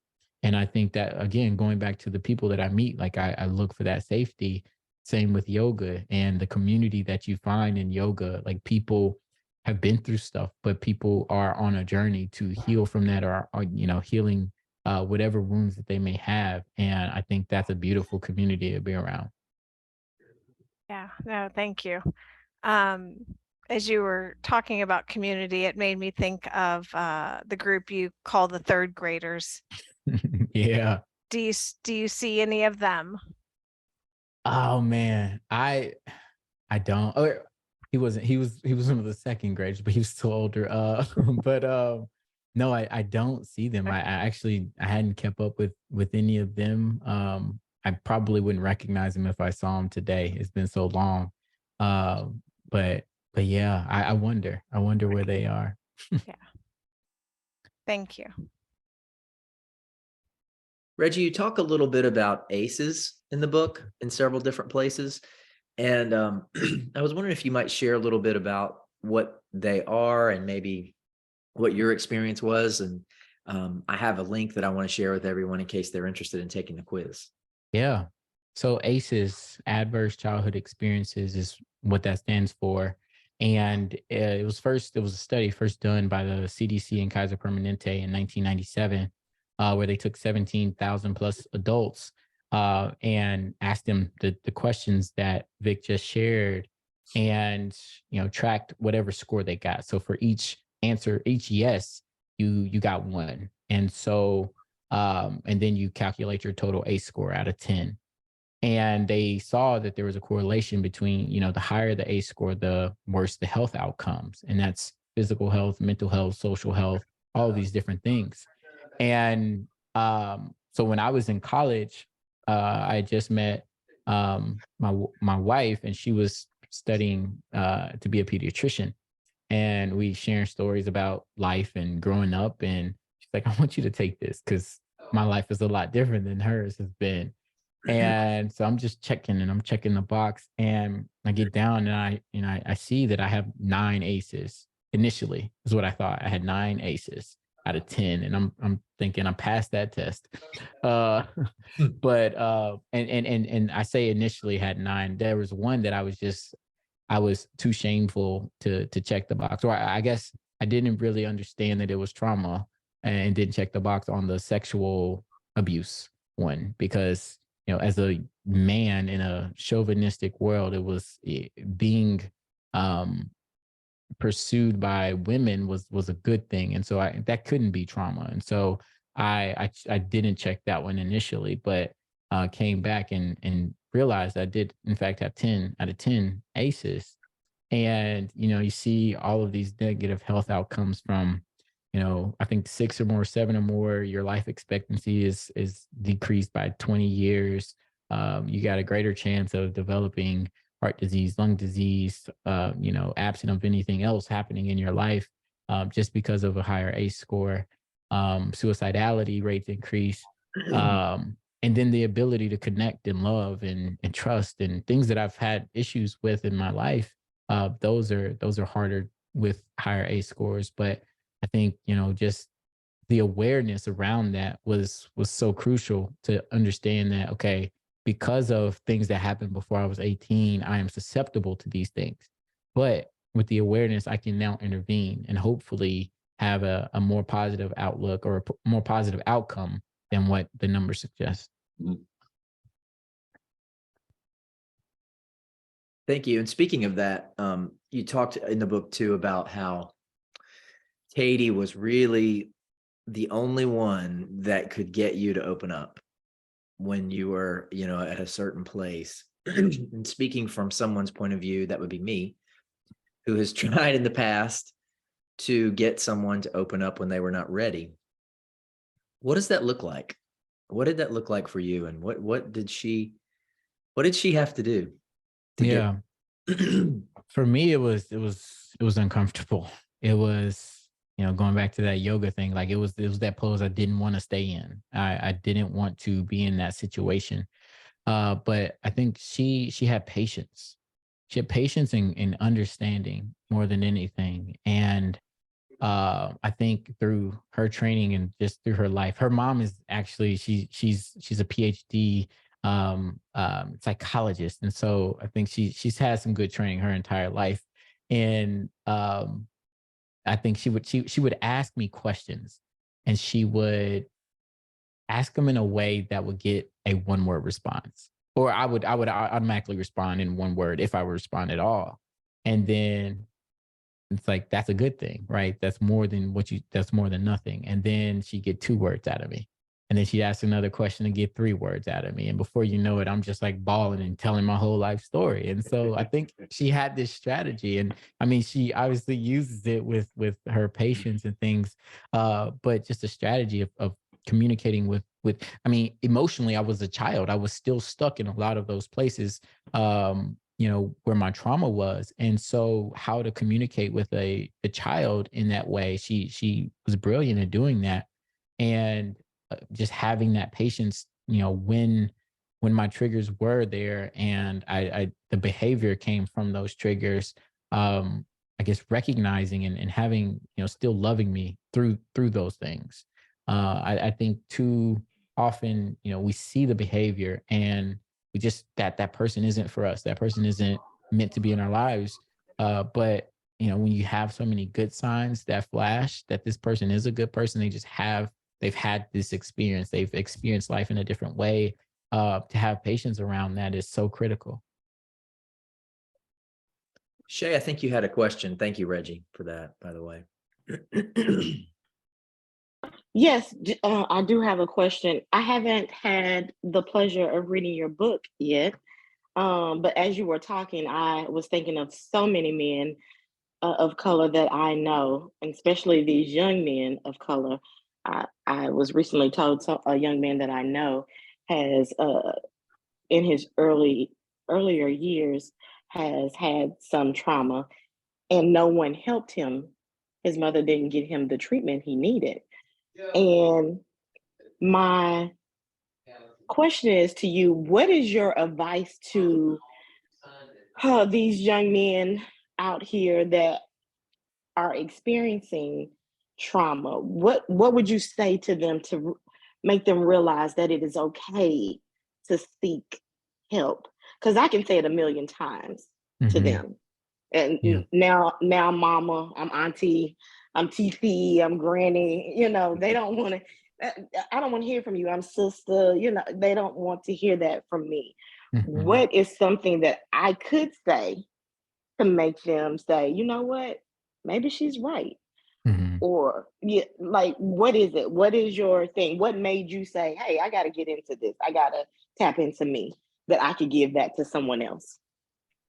And I think that, again, going back to the people that I meet, like I look for that safety. Same with yoga and the community that you find in yoga. Like people have been through stuff, but people are on a journey to heal from that, or you know, healing whatever wounds that they may have. And I think that's a beautiful community to be around. Yeah, no, thank you. Um, as you were talking about community, it made me think of the group you call the third graders. Yeah. Do you see any of them? Oh man, I don't. Oh, he wasn't. He was one of the second graders, but he was still older. But no, I don't see them. I actually I hadn't kept up with any of them. I probably wouldn't recognize him if I saw him today. It's been so long. Um, but yeah, I wonder. I wonder where they are. Yeah. Thank you. Reggie, you talk a little bit about ACEs in the book in several different places. And I was wondering if you might share a little bit about what they are and maybe what your experience was. And I have a link that I want to share with everyone in case they're interested in taking the quiz. Yeah. So ACEs, Adverse Childhood Experiences, is what that stands for. And it was a study first done by the CDC and Kaiser Permanente in 1997, where they took 17,000 plus adults and asked them the questions that Vic just shared, and tracked whatever score they got. So for each answer, each yes, you got one. And so and then you calculate your total ACE score out of 10. And they saw that there was a correlation between, the higher the ACE score, the worse the health outcomes. And that's physical health, mental health, social health, all of these different things. And so when I was in college, I had just met my wife, and she was studying to be a pediatrician. And we sharing stories about life and growing up. And she's like, I want you to take this because my life is a lot different than hers has been. And so I'm just checking, and I'm checking the box, and I get down, and I see that I have 9 ACEs. Initially is what I thought. I had 9 ACEs out of 10. And I'm thinking I passed that test. But and I say initially had 9. There was one that I was too shameful to check the box. Or I guess I didn't really understand that it was trauma, and didn't check the box on the sexual abuse one, because as a man in a chauvinistic world, it was being pursued by women was a good thing. And so that couldn't be trauma. And so I didn't check that one initially, but came back and realized I did in fact have 10 out of 10 ACEs. And you see all of these negative health outcomes from, I think 6 or more, 7 or more, your life expectancy is decreased by 20 years. You got a greater chance of developing heart disease, lung disease, absent of anything else happening in your life, just because of a higher ACE score. Suicidality rates increase. And then the ability to connect and love and trust, and things that I've had issues with in my life, those are harder with higher ACE scores. But I think, just the awareness around that was so crucial to understand that, okay, because of things that happened before I was 18, I am susceptible to these things. But with the awareness, I can now intervene and hopefully have a more positive outlook, or a more positive outcome than what the numbers suggest. Thank you. And speaking of that, you talked in the book too about how Katie was really the only one that could get you to open up when you were, at a certain place. And speaking from someone's point of view, that would be me, who has tried in the past to get someone to open up when they were not ready. What does that look like? What did that look like for you? And what did she have to do? Yeah. For me, it was uncomfortable. It was, going back to that yoga thing, like it was that pose I didn't want to stay in. I didn't want to be in that situation. But I think she had patience. She had patience and understanding more than anything. And I think through her training and just through her life, her mom is actually, she's a PhD psychologist. And so I think she's had some good training her entire life. And I think she would ask me questions, and she would ask them in a way that would get a 1-word response, or I would automatically respond in 1 word if I would respond at all. And then it's like, that's a good thing, right? That's more than nothing. And then she'd get 2 words out of me. And then she'd ask another question and get 3 words out of me. And before you know it, I'm just like bawling and telling my whole life story. And so I think she had this strategy. And I mean, she obviously uses it with her patients and things, but just a strategy of communicating with, I mean, emotionally, I was a child. I was still stuck in a lot of those places, where my trauma was. And so how to communicate with a child in that way, she was brilliant at doing that. And just having that patience, when when my triggers were there and the behavior came from those triggers, I guess recognizing and having, still loving me through those things. I think too often, we see the behavior and we just that person isn't for us. That person isn't meant to be in our lives. But when you have so many good signs that flash that this person is a good person, they've had this experience, they've experienced life in a different way. To have patience around that is so critical. Shay, I think you had a question. Thank you, Reggie, for that, by the way. Yes, I do have a question. I haven't had the pleasure of reading your book yet, but as you were talking, I was thinking of so many men of color that I know, and especially these young men of color. I was recently told a young man that I know has, in his earlier years, has had some trauma, and no one helped him. His mother didn't get him the treatment he needed. And my question is to you, what is your advice to these young men out here that are experiencing trauma? What would you say to them to make them realize that it is okay to seek help? Because I can say it a million times to them. And now mama, I'm auntie, I'm TT, I'm granny, they don't want to, I don't want to hear from you. I'm sister, they don't want to hear that from me. What is something that I could say to make them say, you know what, maybe she's right? Or like, what is it? What is your thing? What made you say, hey, I got to get into this. I got to tap into me that I could give that to someone else?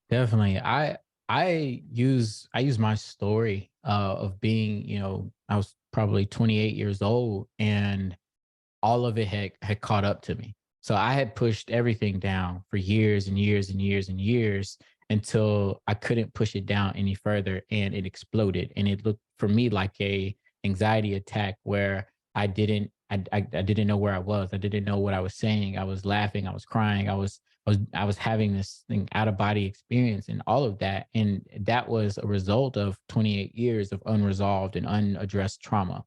Definitely. I use my story of being, I was probably 28 years old and all of it had caught up to me. So I had pushed everything down for years and years and years and years until I couldn't push it down any further and it exploded. And it looked for me like a anxiety attack where I didn't know where I was. I didn't know what I was saying. I was laughing, I was crying, I was having this thing out of body experience and all of that. And that was a result of 28 years of unresolved and unaddressed trauma.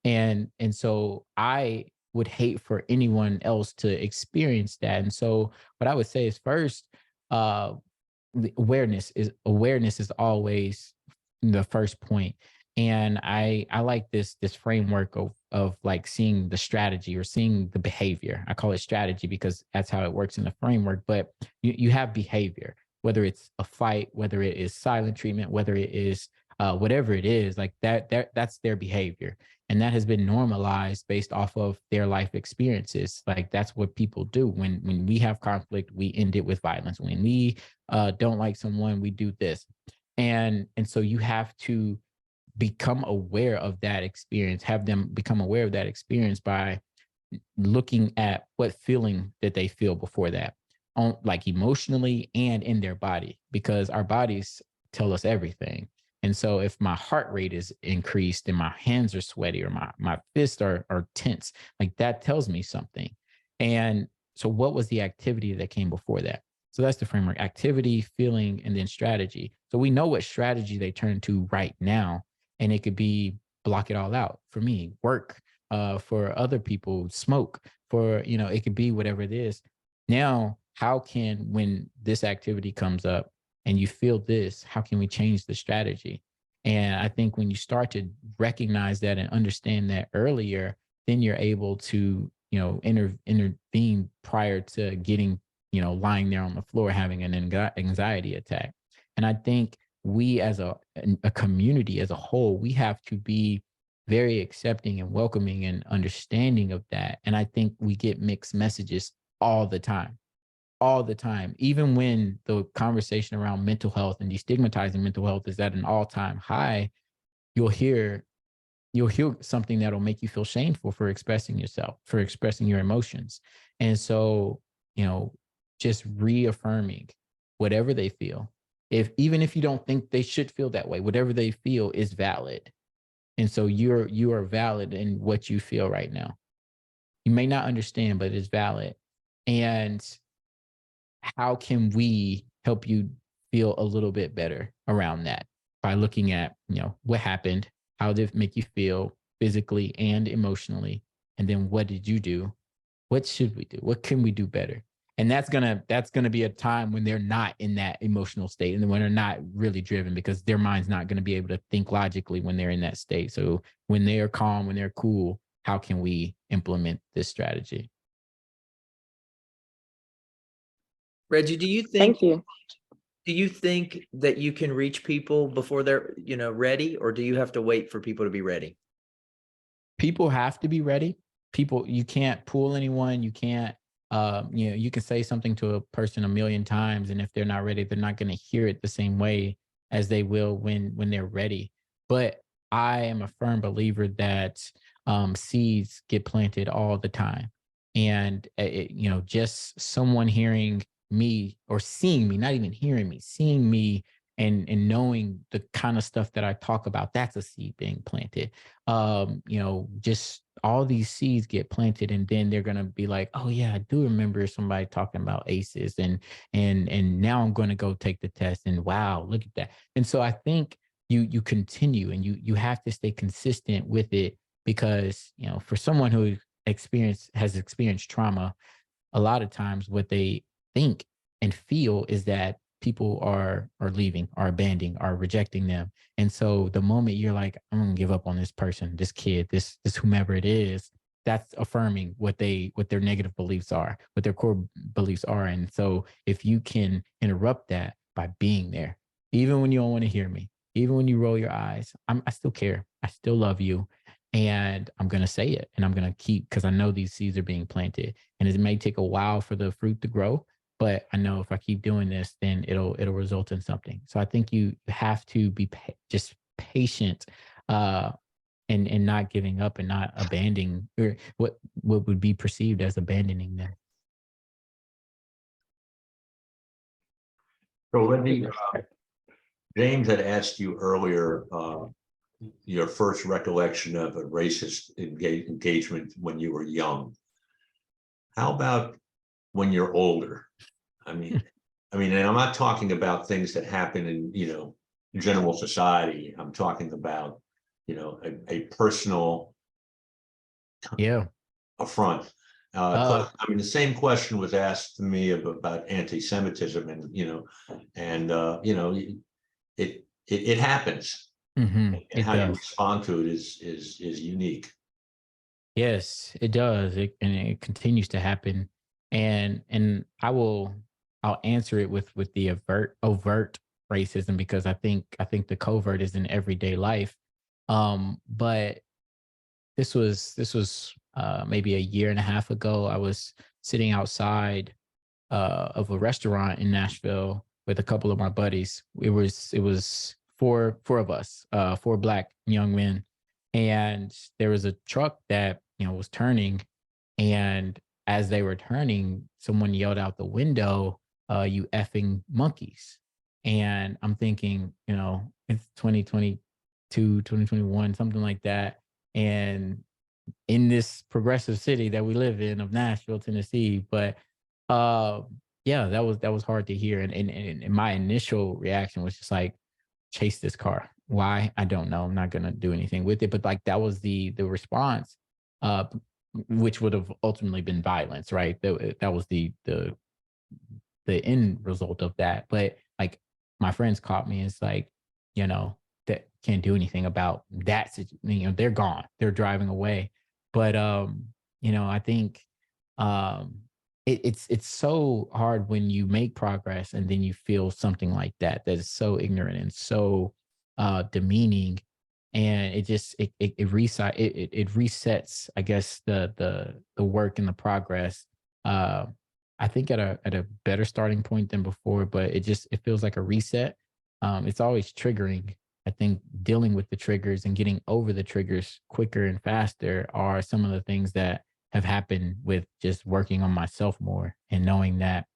And so I would hate for anyone else to experience that. And so what I would say is first, the awareness is always the first point. And I like this framework of like seeing the strategy or seeing the behavior. I call it strategy because that's how it works in the framework. But you have behavior, whether it's a fight, whether it is silent treatment, whether it is whatever it is, like that's their behavior. And that has been normalized based off of their life experiences. Like that's what people do. When we have conflict, we end it with violence. When we don't like someone, we do this. And so you have to become aware of that experience, have them become aware of that experience by looking at what feeling that they feel before that, on like emotionally and in their body, because our bodies tell us everything. And so if my heart rate is increased and my hands are sweaty or my fists are tense, like that tells me something. And so what was the activity that came before that? So that's the framework: activity, feeling, and then strategy. So we know what strategy they turn to right now. And it could be block it all out. For me, work. For other people, smoke. For, it could be whatever it is. Now, how can, when this activity comes up and you feel this, how can we change the strategy? And I think when you start to recognize that and understand that earlier, then you're able to, intervene prior to getting, lying there on the floor having an anxiety attack. And I think we as a community as a whole, we have to be very accepting and welcoming and understanding of that. And I think we get mixed messages all the time, even when the conversation around mental health and destigmatizing mental health is at an all-time high. You'll hear something that'll make you feel shameful for expressing yourself, for expressing your emotions. And so, just reaffirming whatever they feel, even if you don't think they should feel that way, whatever they feel is valid. And so you are valid in what you feel right now. You may not understand, but it's valid. And how can we help you feel a little bit better around that by looking at, what happened, how did it make you feel physically and emotionally, and then what did you do? What should we do? What can we do better? And that's gonna be a time when they're not in that emotional state and when they're not really driven, because their mind's not going to be able to think logically when they're in that state. So when they are calm, when they're cool, how can we implement this strategy? Reggie, do you think Thank you. that you can reach people before they're, ready, or do you have to wait for people to be ready? People have to be ready. You can't pull anyone. You can't, you can say something to a person a million times, and if they're not ready, they're not going to hear it the same way as they will when they're ready. But I am a firm believer that seeds get planted all the time, and just someone hearing me or seeing me, not even hearing me, seeing me and knowing the kind of stuff that I talk about, that's a seed being planted. Just all these seeds get planted, and then they're gonna be like, oh yeah, I do remember somebody talking about ACEs, and now I'm gonna go take the test, and wow, look at that. And so I think you continue, and you have to stay consistent with it, because for someone who has experienced trauma, a lot of times what they think and feel is that people are leaving, are abandoning, are rejecting them. And so the moment you're like, I'm gonna give up on this person, this kid, this whomever it is, that's affirming what their negative beliefs are, what their core beliefs are. And so if you can interrupt that by being there, even when you don't want to hear me, even when you roll your eyes, I still care. I still love you. And I'm going to say it, and I'm going to keep, because I know these seeds are being planted, and it may take a while for the fruit to grow, but I know if I keep doing this, then it'll result in something. So I think you have to be just patient, and not giving up and not abandoning, or what would be perceived as abandoning them. So let me, James had asked you earlier, your first recollection of a racist engagement when you were young. How about when you're older? I mean, and I'm not talking about things that happen in, general society. I'm talking about, a personal Yeah. affront. The same question was asked to me about anti-Semitism, and it happens. Mm-hmm. And how you respond to it is unique. Yes, it does. And it continues to happen. And I'll answer it with the overt racism, because I think the covert is in everyday life. But this was maybe a year and a half ago. I was sitting outside of a restaurant in Nashville with a couple of my buddies. It was four of us, four Black young men, and there was a truck that was turning, and as they were turning, someone yelled out the window, "You effing monkeys!" And I'm thinking, it's 2022, 2021, something like that, and in this progressive city that we live in of Nashville, Tennessee. But yeah, that was hard to hear. And my initial reaction was just like, chase this car. Why? I don't know. I'm not gonna do anything with it. But like that was the response, uh, which would have ultimately been violence, right? That was the end result of that. But like my friends caught me. It's like, that can't do anything about that. They're gone. They're driving away. But I think it's so hard when you make progress and then you feel something like that is so ignorant and so demeaning, and it just it resets, I guess, the work and the progress. I think at a better starting point than before, but it feels like a reset. It's always triggering. I think dealing with the triggers and getting over the triggers quicker and faster are some of the things that have happened with just working on myself more and knowing that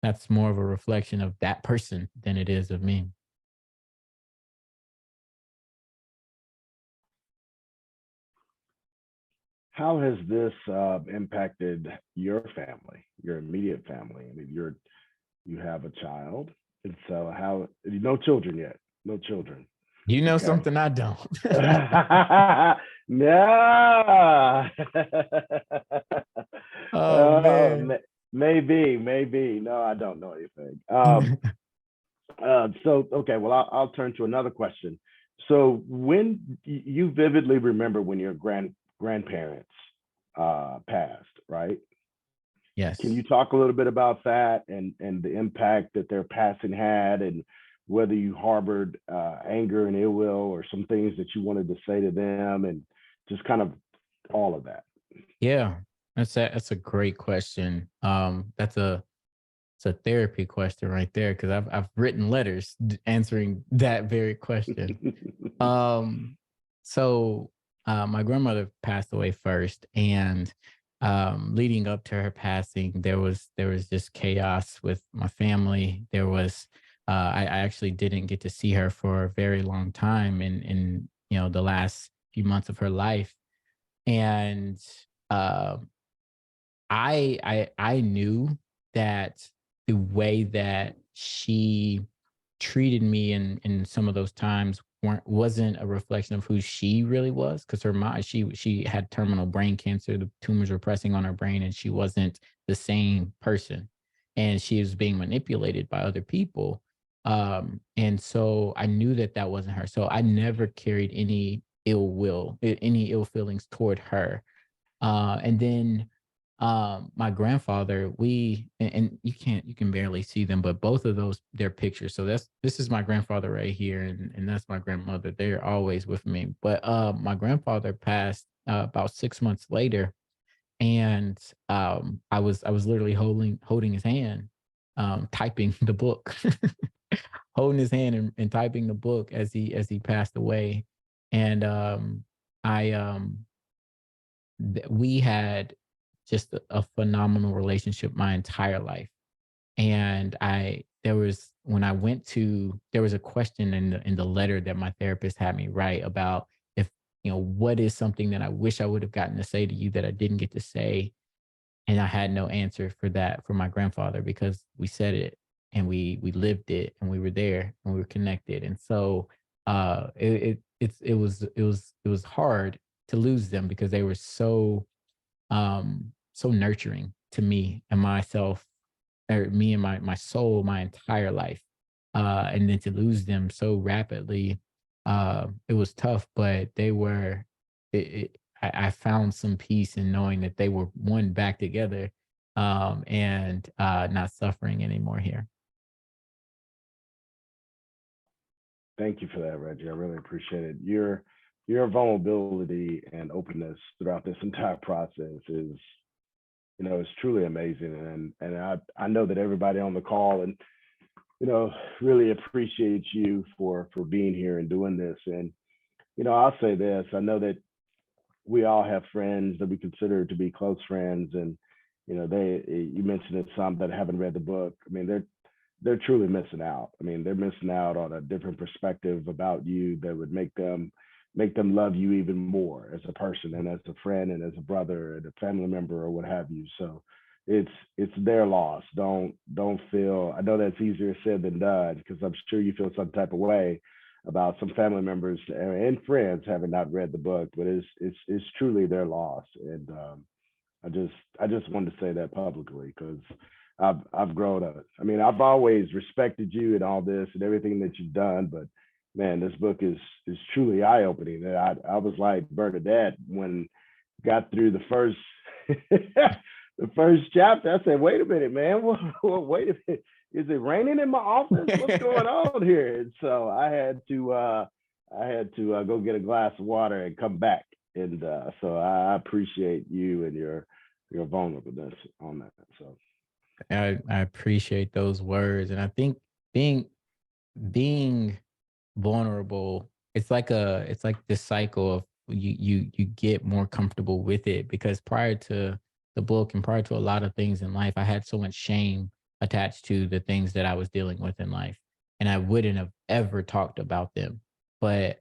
that's more of a reflection of that person than it is of me. How has this impacted your family, your immediate family? I mean, you have a child. And so no children yet, no children. You know Okay. something I don't. No. Oh man. Maybe. No, I don't know anything. So okay, well, I'll turn to another question. So when you vividly remember when your grandparents passed, right? Yes. Can you talk a little bit about that and the impact that their passing had, and whether you harbored anger and ill will or some things that you wanted to say to them, and just kind of all of that? Yeah, that's a great question. It's a therapy question right there, because I've written letters answering that very question. Um, so my grandmother passed away first, and leading up to her passing, there was just chaos with my family. There was I actually didn't get to see her for a very long time in the last few months of her life, and uh, I knew that the way that she treated me in some of those times wasn't a reflection of who she really was, because her mom, she had terminal brain cancer. The tumors were pressing on her brain, and she wasn't the same person, and she was being manipulated by other people. And so I knew that that wasn't her. So I never carried any ill will, any ill feelings toward her. And then my grandfather, and you can barely see them, but both of those, their pictures. So this is my grandfather right here, and that's my grandmother. They're always with me. But my grandfather passed about 6 months later, and I was literally holding his hand, typing the book, holding his hand and typing the book as he passed away. And I we had just a phenomenal relationship my entire life. And when I went to, there was a question in the letter that my therapist had me write about, if, what is something that I wish I would have gotten to say to you that I didn't get to say. And I had no answer for that for my grandfather, because we said it, and we lived it, and we were there, and we were connected. And so it was hard to lose them, because they were so nurturing to me and myself, or me and my soul, my entire life. And then to lose them so rapidly, it was tough, but I found some peace in knowing that they were one back together, and not suffering anymore here. Thank you for that, Reggie. I really appreciate it. Your vulnerability and openness throughout this entire process is, it's truly amazing. And I know that everybody on the call and really appreciates you for being here and doing this. And I'll say this: I know that we all have friends that we consider to be close friends, and you mentioned it, some that haven't read the book. I mean, they're truly missing out. I mean, they're missing out on a different perspective about you that would make them love you even more as a person, and as a friend, and as a brother, and a family member, or what have you. So it's their loss. Don't feel, I know that's easier said than done, because I'm sure you feel some type of way about some family members and friends having not read the book, but it's truly their loss. And I just wanted to say that publicly, because I've grown up. I mean, I've always respected you and all this and everything that you've done, but man, this book is truly eye-opening. And I was like Bernadette when got through the first the first chapter. I said, wait a minute, man. Wait a minute. Is it raining in my office? What's going on here? And so I had to go get a glass of water and come back. And so I appreciate you and your vulnerableness on that. So I appreciate those words, and I think being vulnerable, it's like this cycle of you get more comfortable with it, because prior to the book and prior to a lot of things in life, I had so much shame attached to the things that I was dealing with in life, and I wouldn't have ever talked about them. But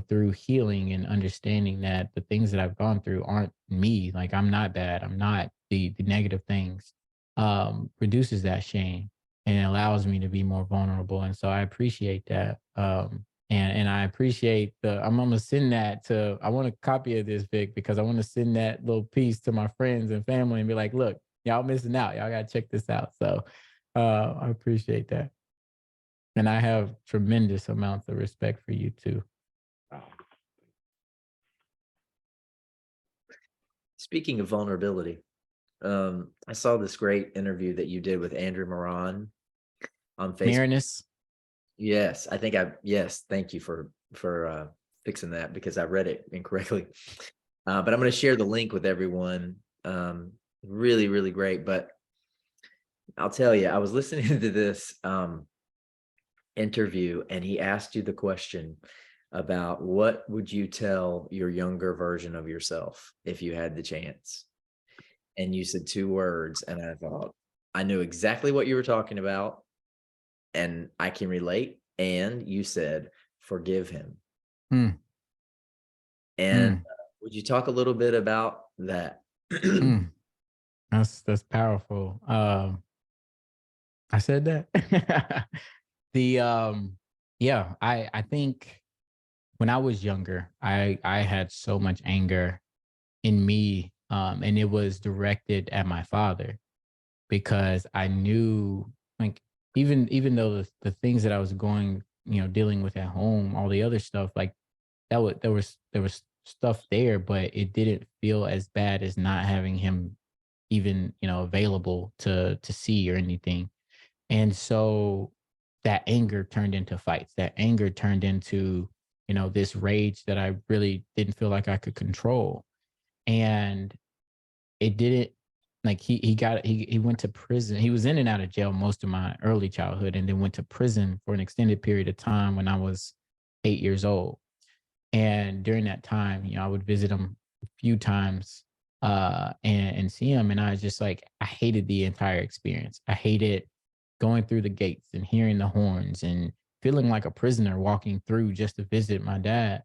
through healing and understanding that the things that I've gone through aren't me, like I'm not bad, I'm not the negative things, reduces that shame. and it allows me to be more vulnerable. And so I appreciate that. And I appreciate I'm gonna send that to, I want a copy of this, Vic, because I want to send that little piece to my friends and family and be like, look, y'all missing out. Y'all gotta check this out. So I appreciate that. And I have tremendous amounts of respect for you too. Speaking of vulnerability, I saw this great interview that you did with Andrew Moran on Facebook. Marinus. Yes, I think yes, thank you for fixing that, because I read it incorrectly. But I'm going to share the link with everyone. Really, really great. But I'll tell you, I was listening to this interview, and he asked you the question about what would you tell your younger version of yourself if you had the chance? And you said 2 words, and I thought, I knew exactly what you were talking about, and I can relate. And you said, forgive him. Mm. And would you talk a little bit about that? That's powerful. I said that. Yeah, I think when I was younger, I had so much anger in me, and it was directed at my father, because I knew, like, even though the things that I was dealing with at home, all the other stuff, like there was stuff there, but it didn't feel as bad as not having him even, available to see or anything. And so that anger turned into fights. That anger turned into, this rage that I really didn't feel like I could control. And it didn't, like, he went to prison. He was in and out of jail most of my early childhood, and then went to prison for an extended period of time when I was 8 years old. And during that time, I would visit him a few times, and see him. And I was just like, I hated the entire experience. I hated going through the gates and hearing the horns and feeling like a prisoner walking through just to visit my dad.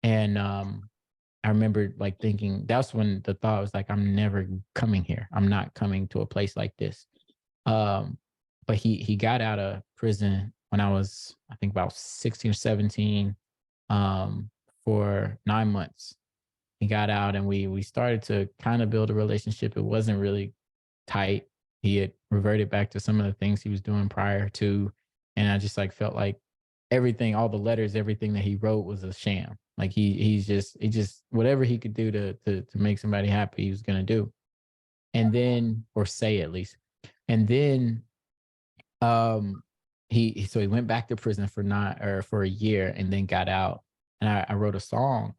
And I remember, like, thinking, that's when the thought was like, I'm never coming here. I'm not coming to a place like this. But he got out of prison when I was, I think, about 16 or 17, for 9 months. He got out, and we started to kind of build a relationship. It wasn't really tight. He had reverted back to some of the things he was doing prior to. And I just, like, felt like everything, all the letters, everything that he wrote was a sham. Like, he just whatever he could do to make somebody happy, he was gonna do. And then, or say at least. And then he went back to prison for a year, and then got out. And I wrote a song,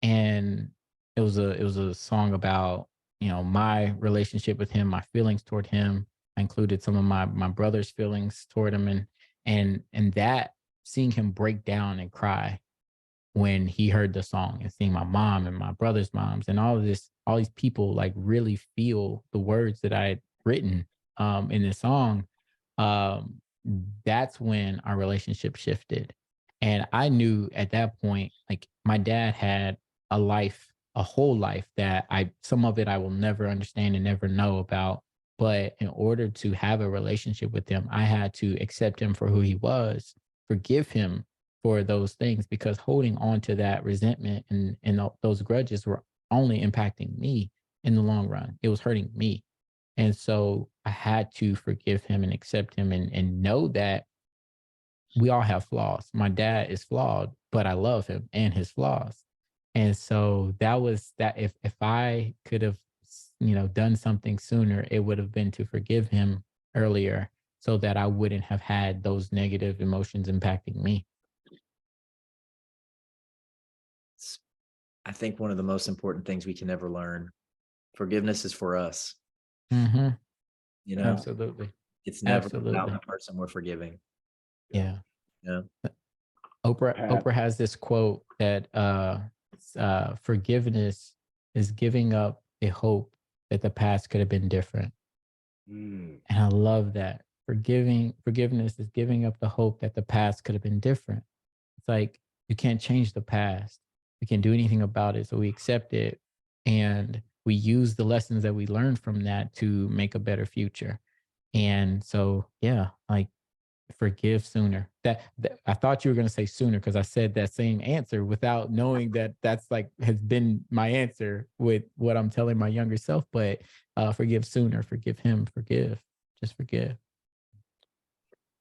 and it was a song about, my relationship with him, my feelings toward him. I included some of my brother's feelings toward him, and that, seeing him break down and cry when he heard the song, and seeing my mom and my brother's moms and all these people, like, really feel the words that I had written in this song. That's when our relationship shifted. And I knew at that point, like, my dad had a whole life that some of it I will never understand and never know about. But in order to have a relationship with him, I had to accept him for who he was, forgive him for those things, because holding on to that resentment and those grudges were only impacting me in the long run. It was hurting me. And so I had to forgive him and accept him, and know that we all have flaws. My dad is flawed, but I love him and his flaws. And so that was that. If I could have, done something sooner, it would have been to forgive him earlier, so that I wouldn't have had those negative emotions impacting me. I think one of the most important things we can ever learn, forgiveness is for us. Mm-hmm. Absolutely. It's never Absolutely. about the person we're forgiving. Yeah. Yeah. Oprah has this quote that forgiveness is giving up a hope that the past could have been different. And I love that. Forgiveness is giving up the hope that the past could have been different. It's like, you can't change the past. We can't do anything about it. So we accept it, and we use the lessons that we learned from that to make a better future. And so, yeah, like forgive sooner. That I thought you were going to say sooner because I said that same answer without knowing that that's like has been my answer with what I'm telling my younger self. But forgive sooner, forgive him, forgive, just forgive.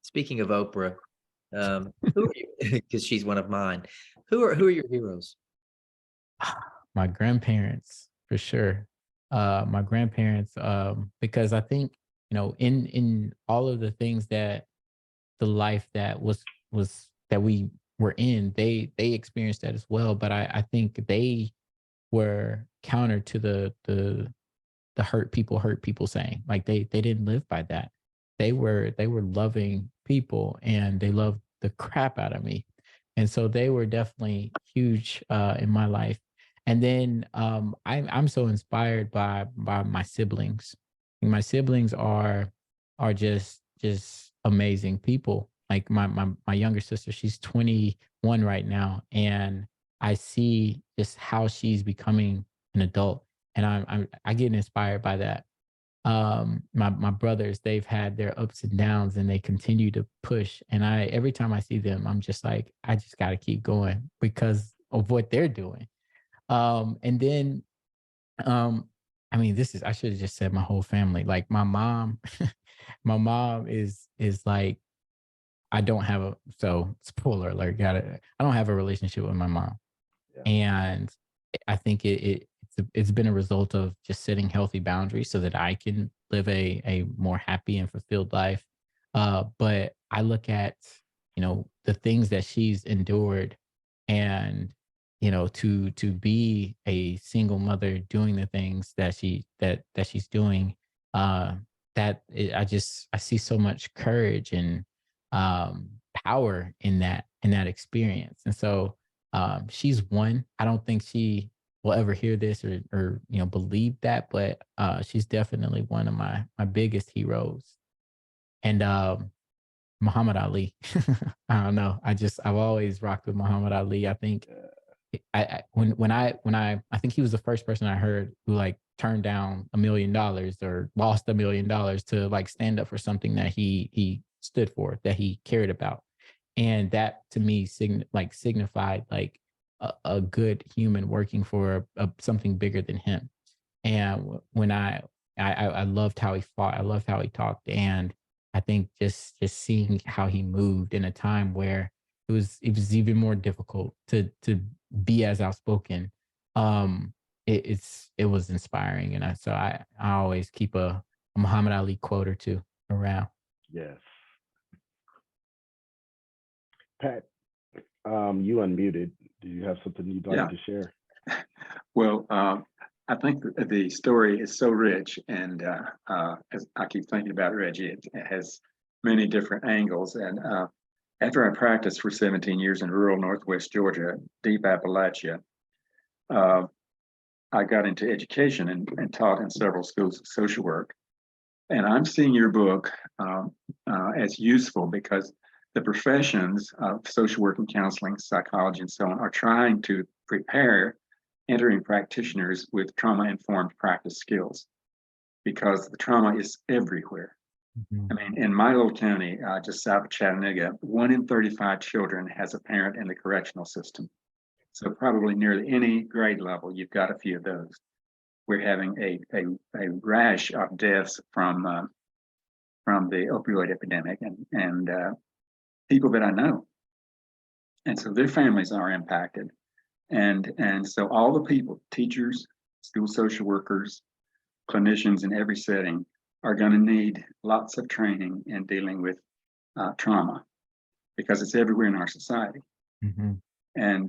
Speaking of Oprah, who are you? Because she's one of mine. Who are your heroes? My grandparents, for sure. My grandparents, because I think, you know, in all of the things that the life that was that we were in, they experienced that as well. But I think they were counter to the hurt people saying. Like they didn't live by that. They were loving people and they loved the crap out of me. And so they were definitely huge in my life. And then I'm so inspired by my siblings. My siblings are just amazing people. Like my younger sister, she's 21 right now, and I see just how she's becoming an adult, and I get inspired by that. My brothers, they've had their ups and downs, and they continue to push. And I every time I see them, I'm just like, I just got to keep going because of what they're doing. And then I mean, this is I should have just said my whole family. Like my mom, my mom is like I don't have a so spoiler alert, got it. I don't have a relationship with my mom. Yeah. And I think it's been a result of just setting healthy boundaries so that I can live a more happy and fulfilled life. But I look at, you know, the things that she's endured and you know to be a single mother doing the things that she's doing I see so much courage and power in that experience. And so she's one. I don't think she will ever hear this or you know believe that, but she's definitely one of my biggest heroes. And Muhammad Ali. I don't know. I've always rocked with Muhammad Ali. I think I think he was the first person I heard who like turned down $1 million or lost $1 million to like stand up for something that he stood for, that he cared about. And that to me signified like a good human working for something bigger than him. And when I loved how he fought, I loved how he talked, and I think just seeing how he moved in a time where it was even more difficult to be as outspoken. It was inspiring, and I always keep a Muhammad Ali quote or two around. Yes. Pat, you unmuted. Do you have something you'd like Yeah. to share? Well, I think the story is so rich, and as I keep thinking about Reggie, it has many different angles. And after I practiced for 17 years in rural Northwest Georgia, deep Appalachia, I got into education and taught in several schools of social work. And I'm seeing your book as useful because the professions of social work and counseling, psychology, and so on are trying to prepare entering practitioners with trauma-informed practice skills, because the trauma is everywhere. Mhm. I mean, in my little county, just south of Chattanooga, 1 in 35 children has a parent in the correctional system. So probably nearly any grade level, you've got a few of those. We're having a rash of deaths from the opioid epidemic and people that I know. And so their families are impacted. And so all the people, teachers, school social workers, clinicians in every setting are going to need lots of training in dealing with trauma, because it's everywhere in our society. Mhm. And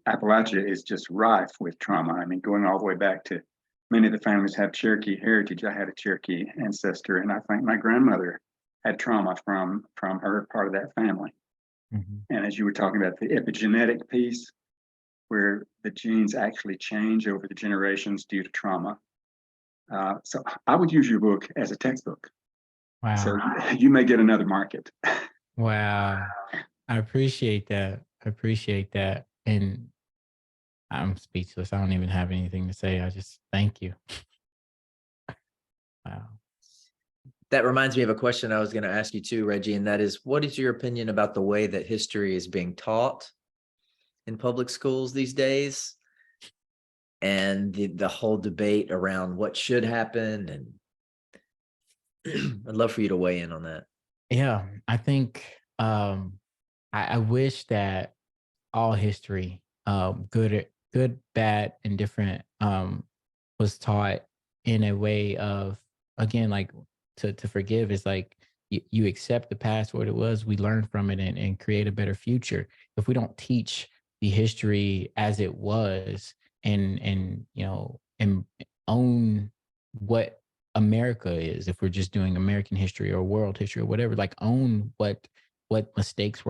Appalachia is just rife with trauma. I mean, going all the way back to many of the families have Cherokee heritage. I had a Cherokee ancestor, and I think my grandmother had trauma from her part of that family. Mhm. And as you were talking about the epigenetic piece, where the genes actually change over the generations due to trauma. So I would use your book as a textbook. So Wow. you may get another market. Wow. I appreciate that. I appreciate that. And I'm speechless. I don't even have anything to say. I just thank you. Wow. That reminds me of a question I was going to ask you too, Reggie, and that is, what is your opinion about the way that history is being taught in public schools these days? And the whole debate around what should happen, and I'd love for you to weigh in on that. Yeah, I think I wish that all history, good, bad, and different, was taught in a way of, again, like to forgive is like you accept the past for what it was, we learn from it and create a better future. If we don't teach the history as it was and and own what America is, if we're just doing American history or world history or whatever, like own what mistakes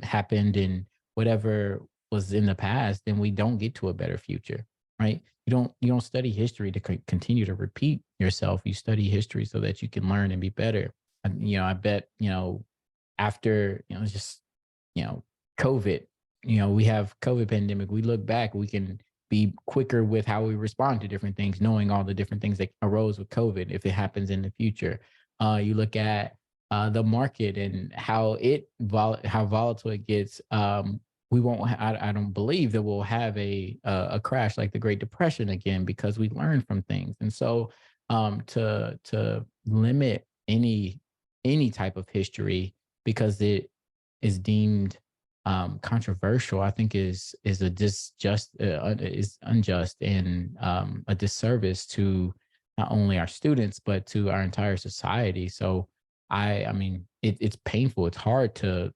happened and whatever was in the past, then we don't get to a better future, right? You don't study history to continue to repeat yourself. You study history so that you can learn and be better. And, I bet, after, just, COVID, we have COVID pandemic. We look back, we can be quicker with how we respond to different things, knowing all the different things that arose with COVID if it happens in the future. You look at the market and how volatile it gets. We won't. I don't believe that we'll have a crash like the Great Depression again because we learn from things. And so to limit any type of history because it is deemed controversial, I think is unjust and a disservice to not only our students but to our entire society. So I mean, it's painful. It's hard to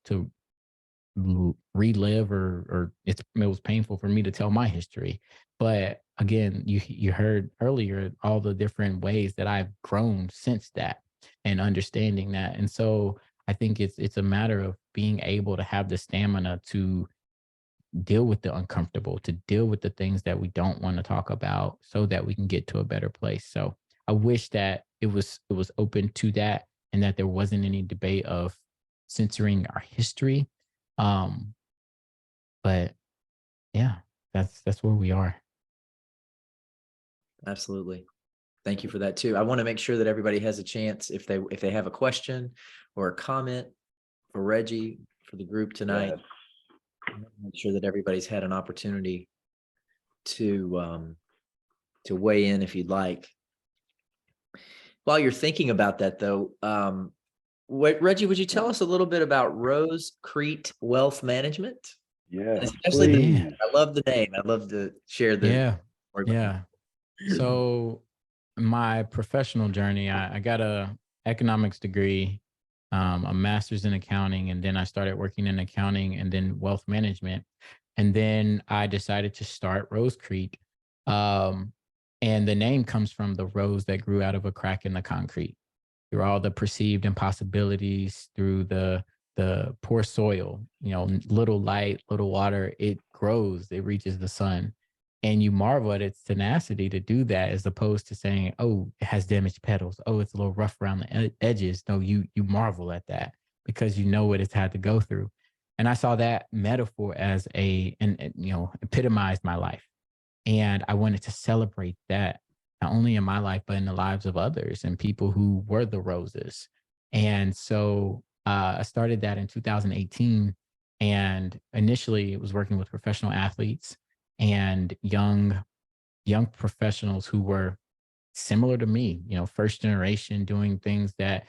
relive or it was painful for me to tell my history. But again, you heard earlier all the different ways that I've grown since that and understanding that. And so I think it's a matter of being able to have the stamina to deal with the uncomfortable, to deal with the things that we don't want to talk about so that we can get to a better place. So I wish that it was open to that and that there wasn't any debate of censoring our history. But yeah, that's where we are. Absolutely. Thank you for that too. I want to make sure that everybody has a chance if they have a question or a comment for Reggie, for the group tonight. Yes. Make sure that everybody's had an opportunity to weigh in if you'd like. While you're thinking about that though, Reggie, would you tell us a little bit about Rose Crete Wealth Management? Yes, Especially please. I love the name. I'd love to share the Yeah. So my professional journey, I got a economics degree, a master's in accounting, and then I started working in accounting and then wealth management. And then I decided to start Rose Crete. And the name comes from the rose that grew out of a crack in the concrete, through all the perceived impossibilities, through the poor soil, little light, little water, it grows, it reaches the sun. And you marvel at its tenacity to do that, as opposed to saying, oh, it has damaged petals. Oh, it's a little rough around the edges. No, you marvel at that because you know what it's had to go through. And I saw that metaphor as epitomized my life. And I wanted to celebrate that, not only in my life, but in the lives of others and people who were the roses. And so I started that in 2018. And initially it was working with professional athletes and young professionals who were similar to me, first generation, doing things that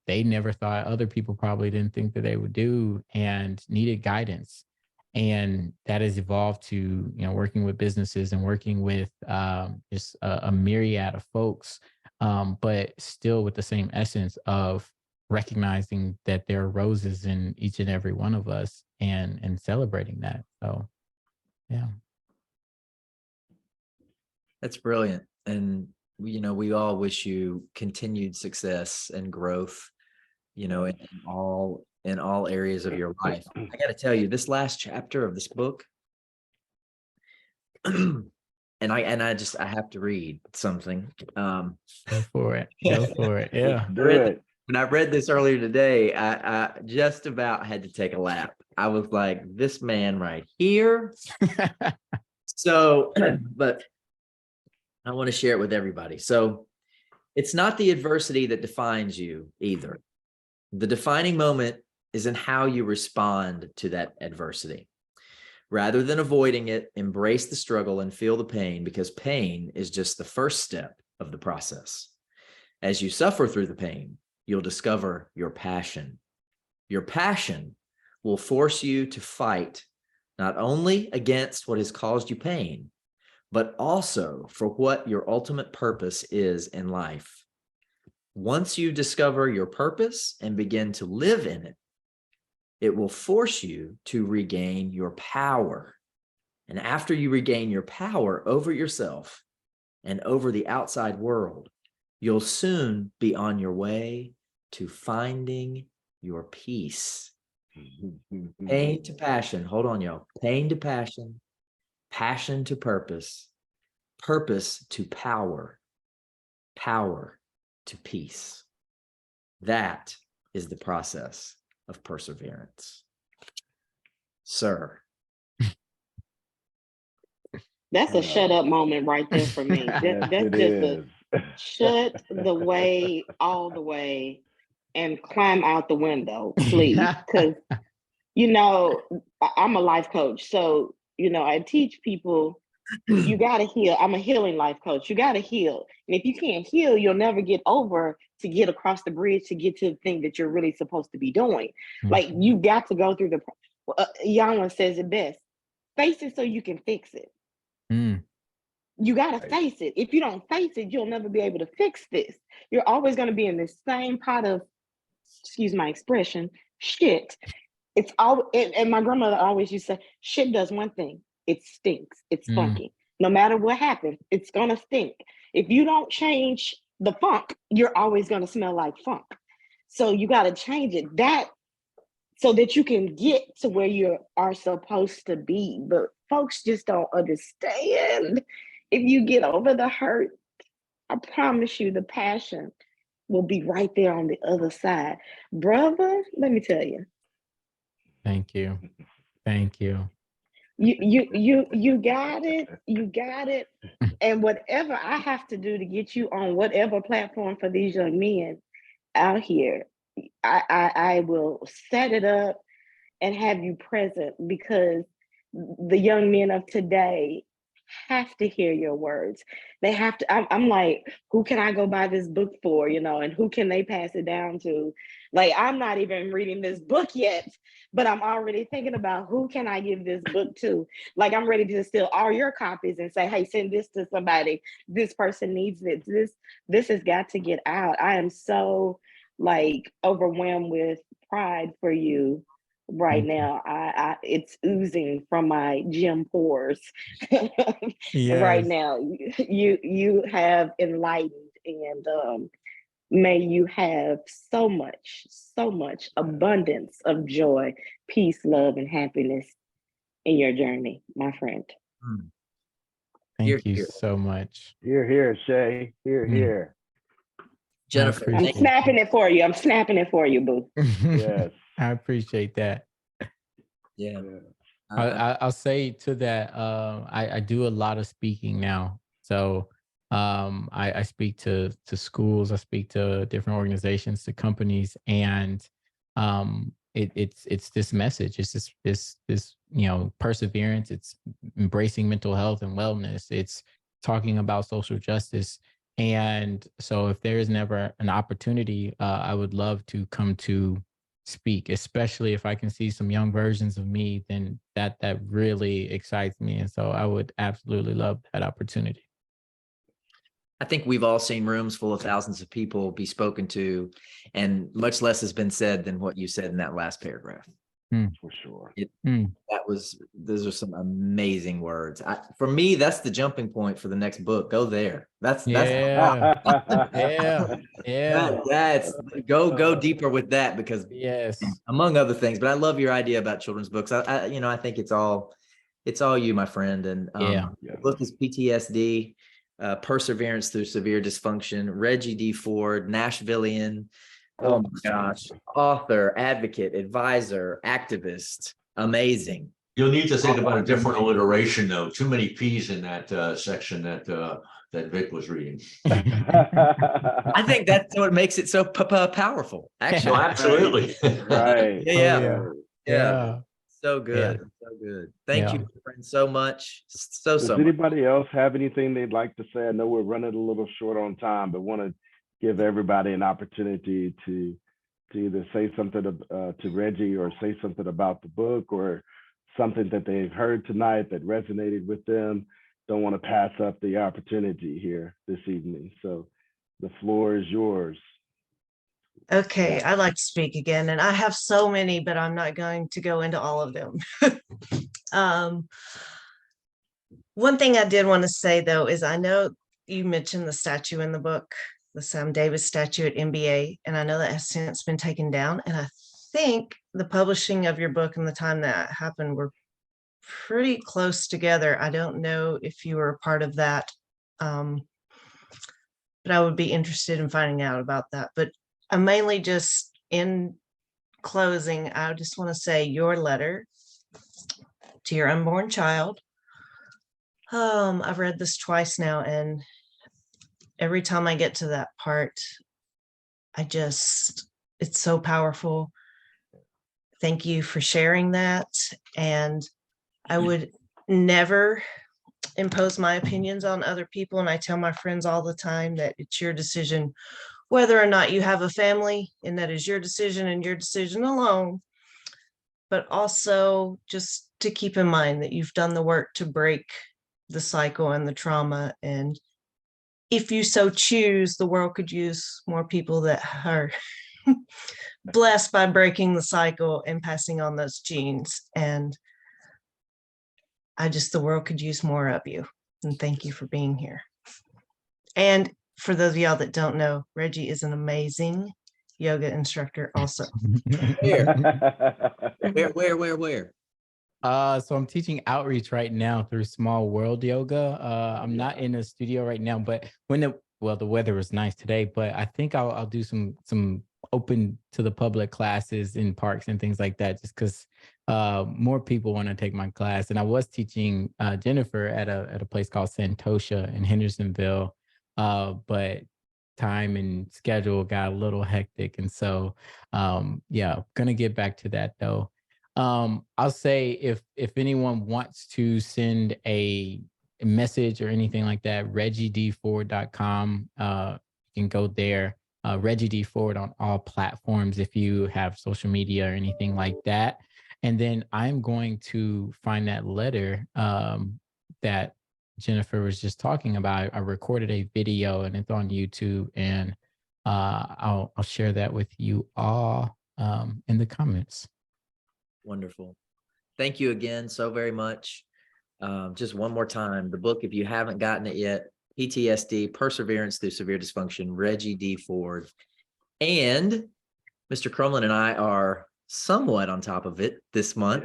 they never thought, other people probably didn't think that they would do, and needed guidance. And that has evolved to working with businesses and working with just a myriad of folks, but still with the same essence of recognizing that there are roses in each and every one of us and celebrating that. So yeah. That's brilliant. And we all wish you continued success and growth, in all areas of your life. I got to tell you, this last chapter of this book, and I have to read something. Go for it. Go for it. Yeah. When I read this earlier today, I just about had to take a lap. I was like, this man right here. So, but I want to share it with everybody. So It's not the adversity that defines you either. The defining moment is in how you respond to that adversity. Rather than avoiding it, embrace the struggle and feel the pain, because pain is just the first step of the process. As you suffer through the pain, you'll discover your passion. Your passion will force you to fight not only against what has caused you pain, but also for what your ultimate purpose is in life. Once you discover your purpose and begin to live in it, it will force you to regain your power. And after you regain your power over yourself and over the outside world, you'll soon be on your way to finding your peace. Pain to passion. Hold on, y'all. Pain to passion, passion to purpose, purpose to power, power to peace. That is the process of perseverance. Sir. That's a shut up moment right there for me. Yes, That's it just is. a shut the way all the way and climb out the window, please. Because, I'm a life coach. So, I teach people you got to heal. I'm a healing life coach. You got to heal. And if you can't heal, you'll never get over to get across the bridge to get to the thing that you're really supposed to be doing. Like, you got to go through Yana says it best. Face it so you can fix it. You got to face it. If you don't face it, you'll never be able to fix this. You're always going to be in this same pot of, excuse my expression, shit. It's all, and my grandmother always used to say, shit does one thing. It stinks. It's funky. No matter what happens, it's going to stink. If you don't change the funk, you're always going to smell like funk. So you got to change it so that you can get to where you are supposed to be. But folks just don't understand. If you get over the hurt, I promise you the passion will be right there on the other side. Brother, let me tell you. Thank you. Thank you. You got it. You got it. And whatever I have to do to get you on whatever platform for these young men out here, I will set it up and have you present, because the young men of today have to hear your words. They have to. I'm like, who can I go buy this book for, and who can they pass it down to? Like, I'm not even reading this book yet, but I'm already thinking about who can I give this book to? Like, I'm ready to steal all your copies and say, hey, send this to somebody. This person needs it. This has got to get out. I am so overwhelmed with pride for you right now. It's oozing from my gym pores. Right now. You have enlightened, and may you have so much abundance of joy, peace, love, and happiness in your journey, my friend. Thank you so much. Here, Shay. Here. Jennifer, I'm snapping it for you. I'm snapping it for you, boo. Yes. I appreciate that. Yeah. I'll say to that, I do a lot of speaking now. So I speak to schools, I speak to different organizations, to companies, and it's this message. It's this perseverance. It's embracing mental health and wellness. It's talking about social justice. And so if there is never an opportunity, I would love to come to speak, especially if I can see some young versions of me, then that really excites me. And so I would absolutely love that opportunity. I think we've all seen rooms full of thousands of people be spoken to, and much less has been said than what you said in that last paragraph. For sure. Those are some amazing words. For me, that's the jumping point for the next book. Go there. That's yeah. That's go deeper with that, because among other things. But I love your idea about children's books. I think it's all you, my friend. And the book is PTSD, Perseverance Through Severe Dysfunction. Reggie D. Ford, Nashvilleian. Oh my gosh. Author, advocate, advisor, activist. Amazing. You'll need to think about a different alliteration, though. Too many P's in that section that that Vic was reading. I think that's what makes it so powerful. No, Actually, absolutely. Right. yeah, Right. yeah. So Yeah. good, so good. Thank you, Yeah. my friend, so much, so Does much. anybody else have anything they'd like to say? I know we're running a little short on time, but want to give everybody an opportunity to either say something to Reggie or say something about the book or something that they've heard tonight that resonated with them. Don't want to pass up the opportunity here this evening. So the floor is yours. Okay, I'd like to speak again, and I have so many, but I'm not going to go into all of them. One thing I did want to say though is I know you mentioned the statue in the book, the Sam Davis statue at NBA, and I know that has since been taken down. And I think the publishing of your book and the time that happened were pretty close together. I don't know if you were a part of that, but I would be interested in finding out about that. But I'm mainly just in closing, I just want to say your letter to your unborn child. I've read this twice now, and every time I get to that part, it's so powerful. Thank you for sharing that. And I would never impose my opinions on other people. And I tell my friends all the time that it's your decision whether or not you have a family, and that is your decision and your decision alone. But also just to keep in mind that you've done the work to break the cycle and the trauma. And if you so choose, the world could use more people that are blessed by breaking the cycle and passing on those genes. And the world could use more of you. And thank you for being here. And for those of y'all that don't know, Reggie is an amazing yoga instructor also. Where? So I'm teaching outreach right now through Small World Yoga. I'm not in a studio right now, but when the weather was nice today, but I think I'll do some open to the public classes in parks and things like that, just because more people want to take my class. And I was teaching Jennifer at a place called Santosha in Hendersonville, but time and schedule got a little hectic, and so gonna get back to that though. I'll say if anyone wants to send a message or anything like that, reggiedford.com. You can go there. Reggie D Ford on all platforms if you have social media or anything like that. And then I'm going to find that letter that Jennifer was just talking about. I recorded a video and it's on YouTube, and I'll share that with you all in the comments. Wonderful. Thank you again so very much. Just one more time, the book, if you haven't gotten it yet, PTSD, Perseverance Through Severe Dysfunction, Reggie D. Ford. And Mr. Crumlin and I are somewhat on top of it this month.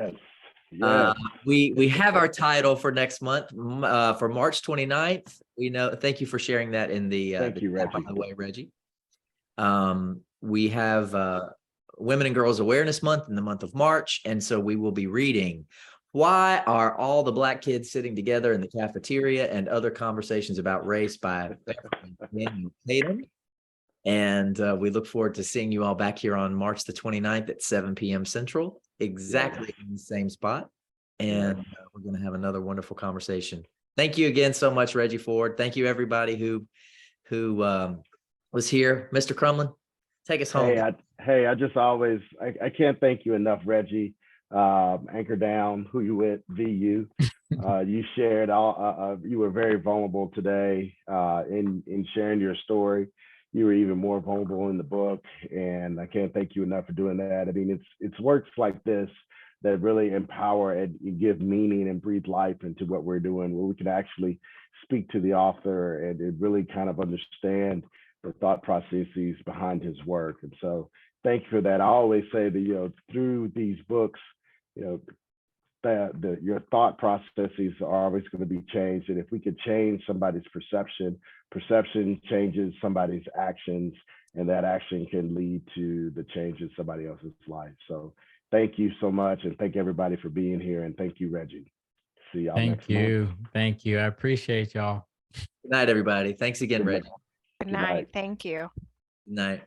Yes. We have our title for next month, for March 29th. Thank you for sharing that in the Thank you, chat, by Reggie. the way, Reggie. We have Women and Girls Awareness Month in the month of March. And so we will be reading Why Are All the Black Kids Sitting Together in the Cafeteria and Other Conversations About Race by Daniel Tatum. And we look forward to seeing you all back here on March the 29th at 7 p.m. Central, exactly in the same spot. And we're going to have another wonderful conversation. Thank you again so much, Reggie Ford. Thank you, everybody who was here. Mr. Crumlin, take us home. I just always, I can't thank you enough, Reggie. Anchor Down, who you with, VU. You shared you were very vulnerable today in sharing your story. You were even more vulnerable in the book, and I can't thank you enough for doing that. I mean, it's works like this that really empower and give meaning and breathe life into what we're doing, where we can actually speak to the author and really kind of understand the thought processes behind his work. And so thank you for that. I always say that, through these books, your thought processes are always going to be changed. And if we could change somebody's perception changes somebody's actions, and that action can lead to the change in somebody else's life. So thank you so much. And thank everybody for being here. And thank you, Reggie. See y'all next month. Thank you. I appreciate y'all. Good night, everybody. Thanks again, Good Reggie. night. Good Good night. night. Thank you. Good night.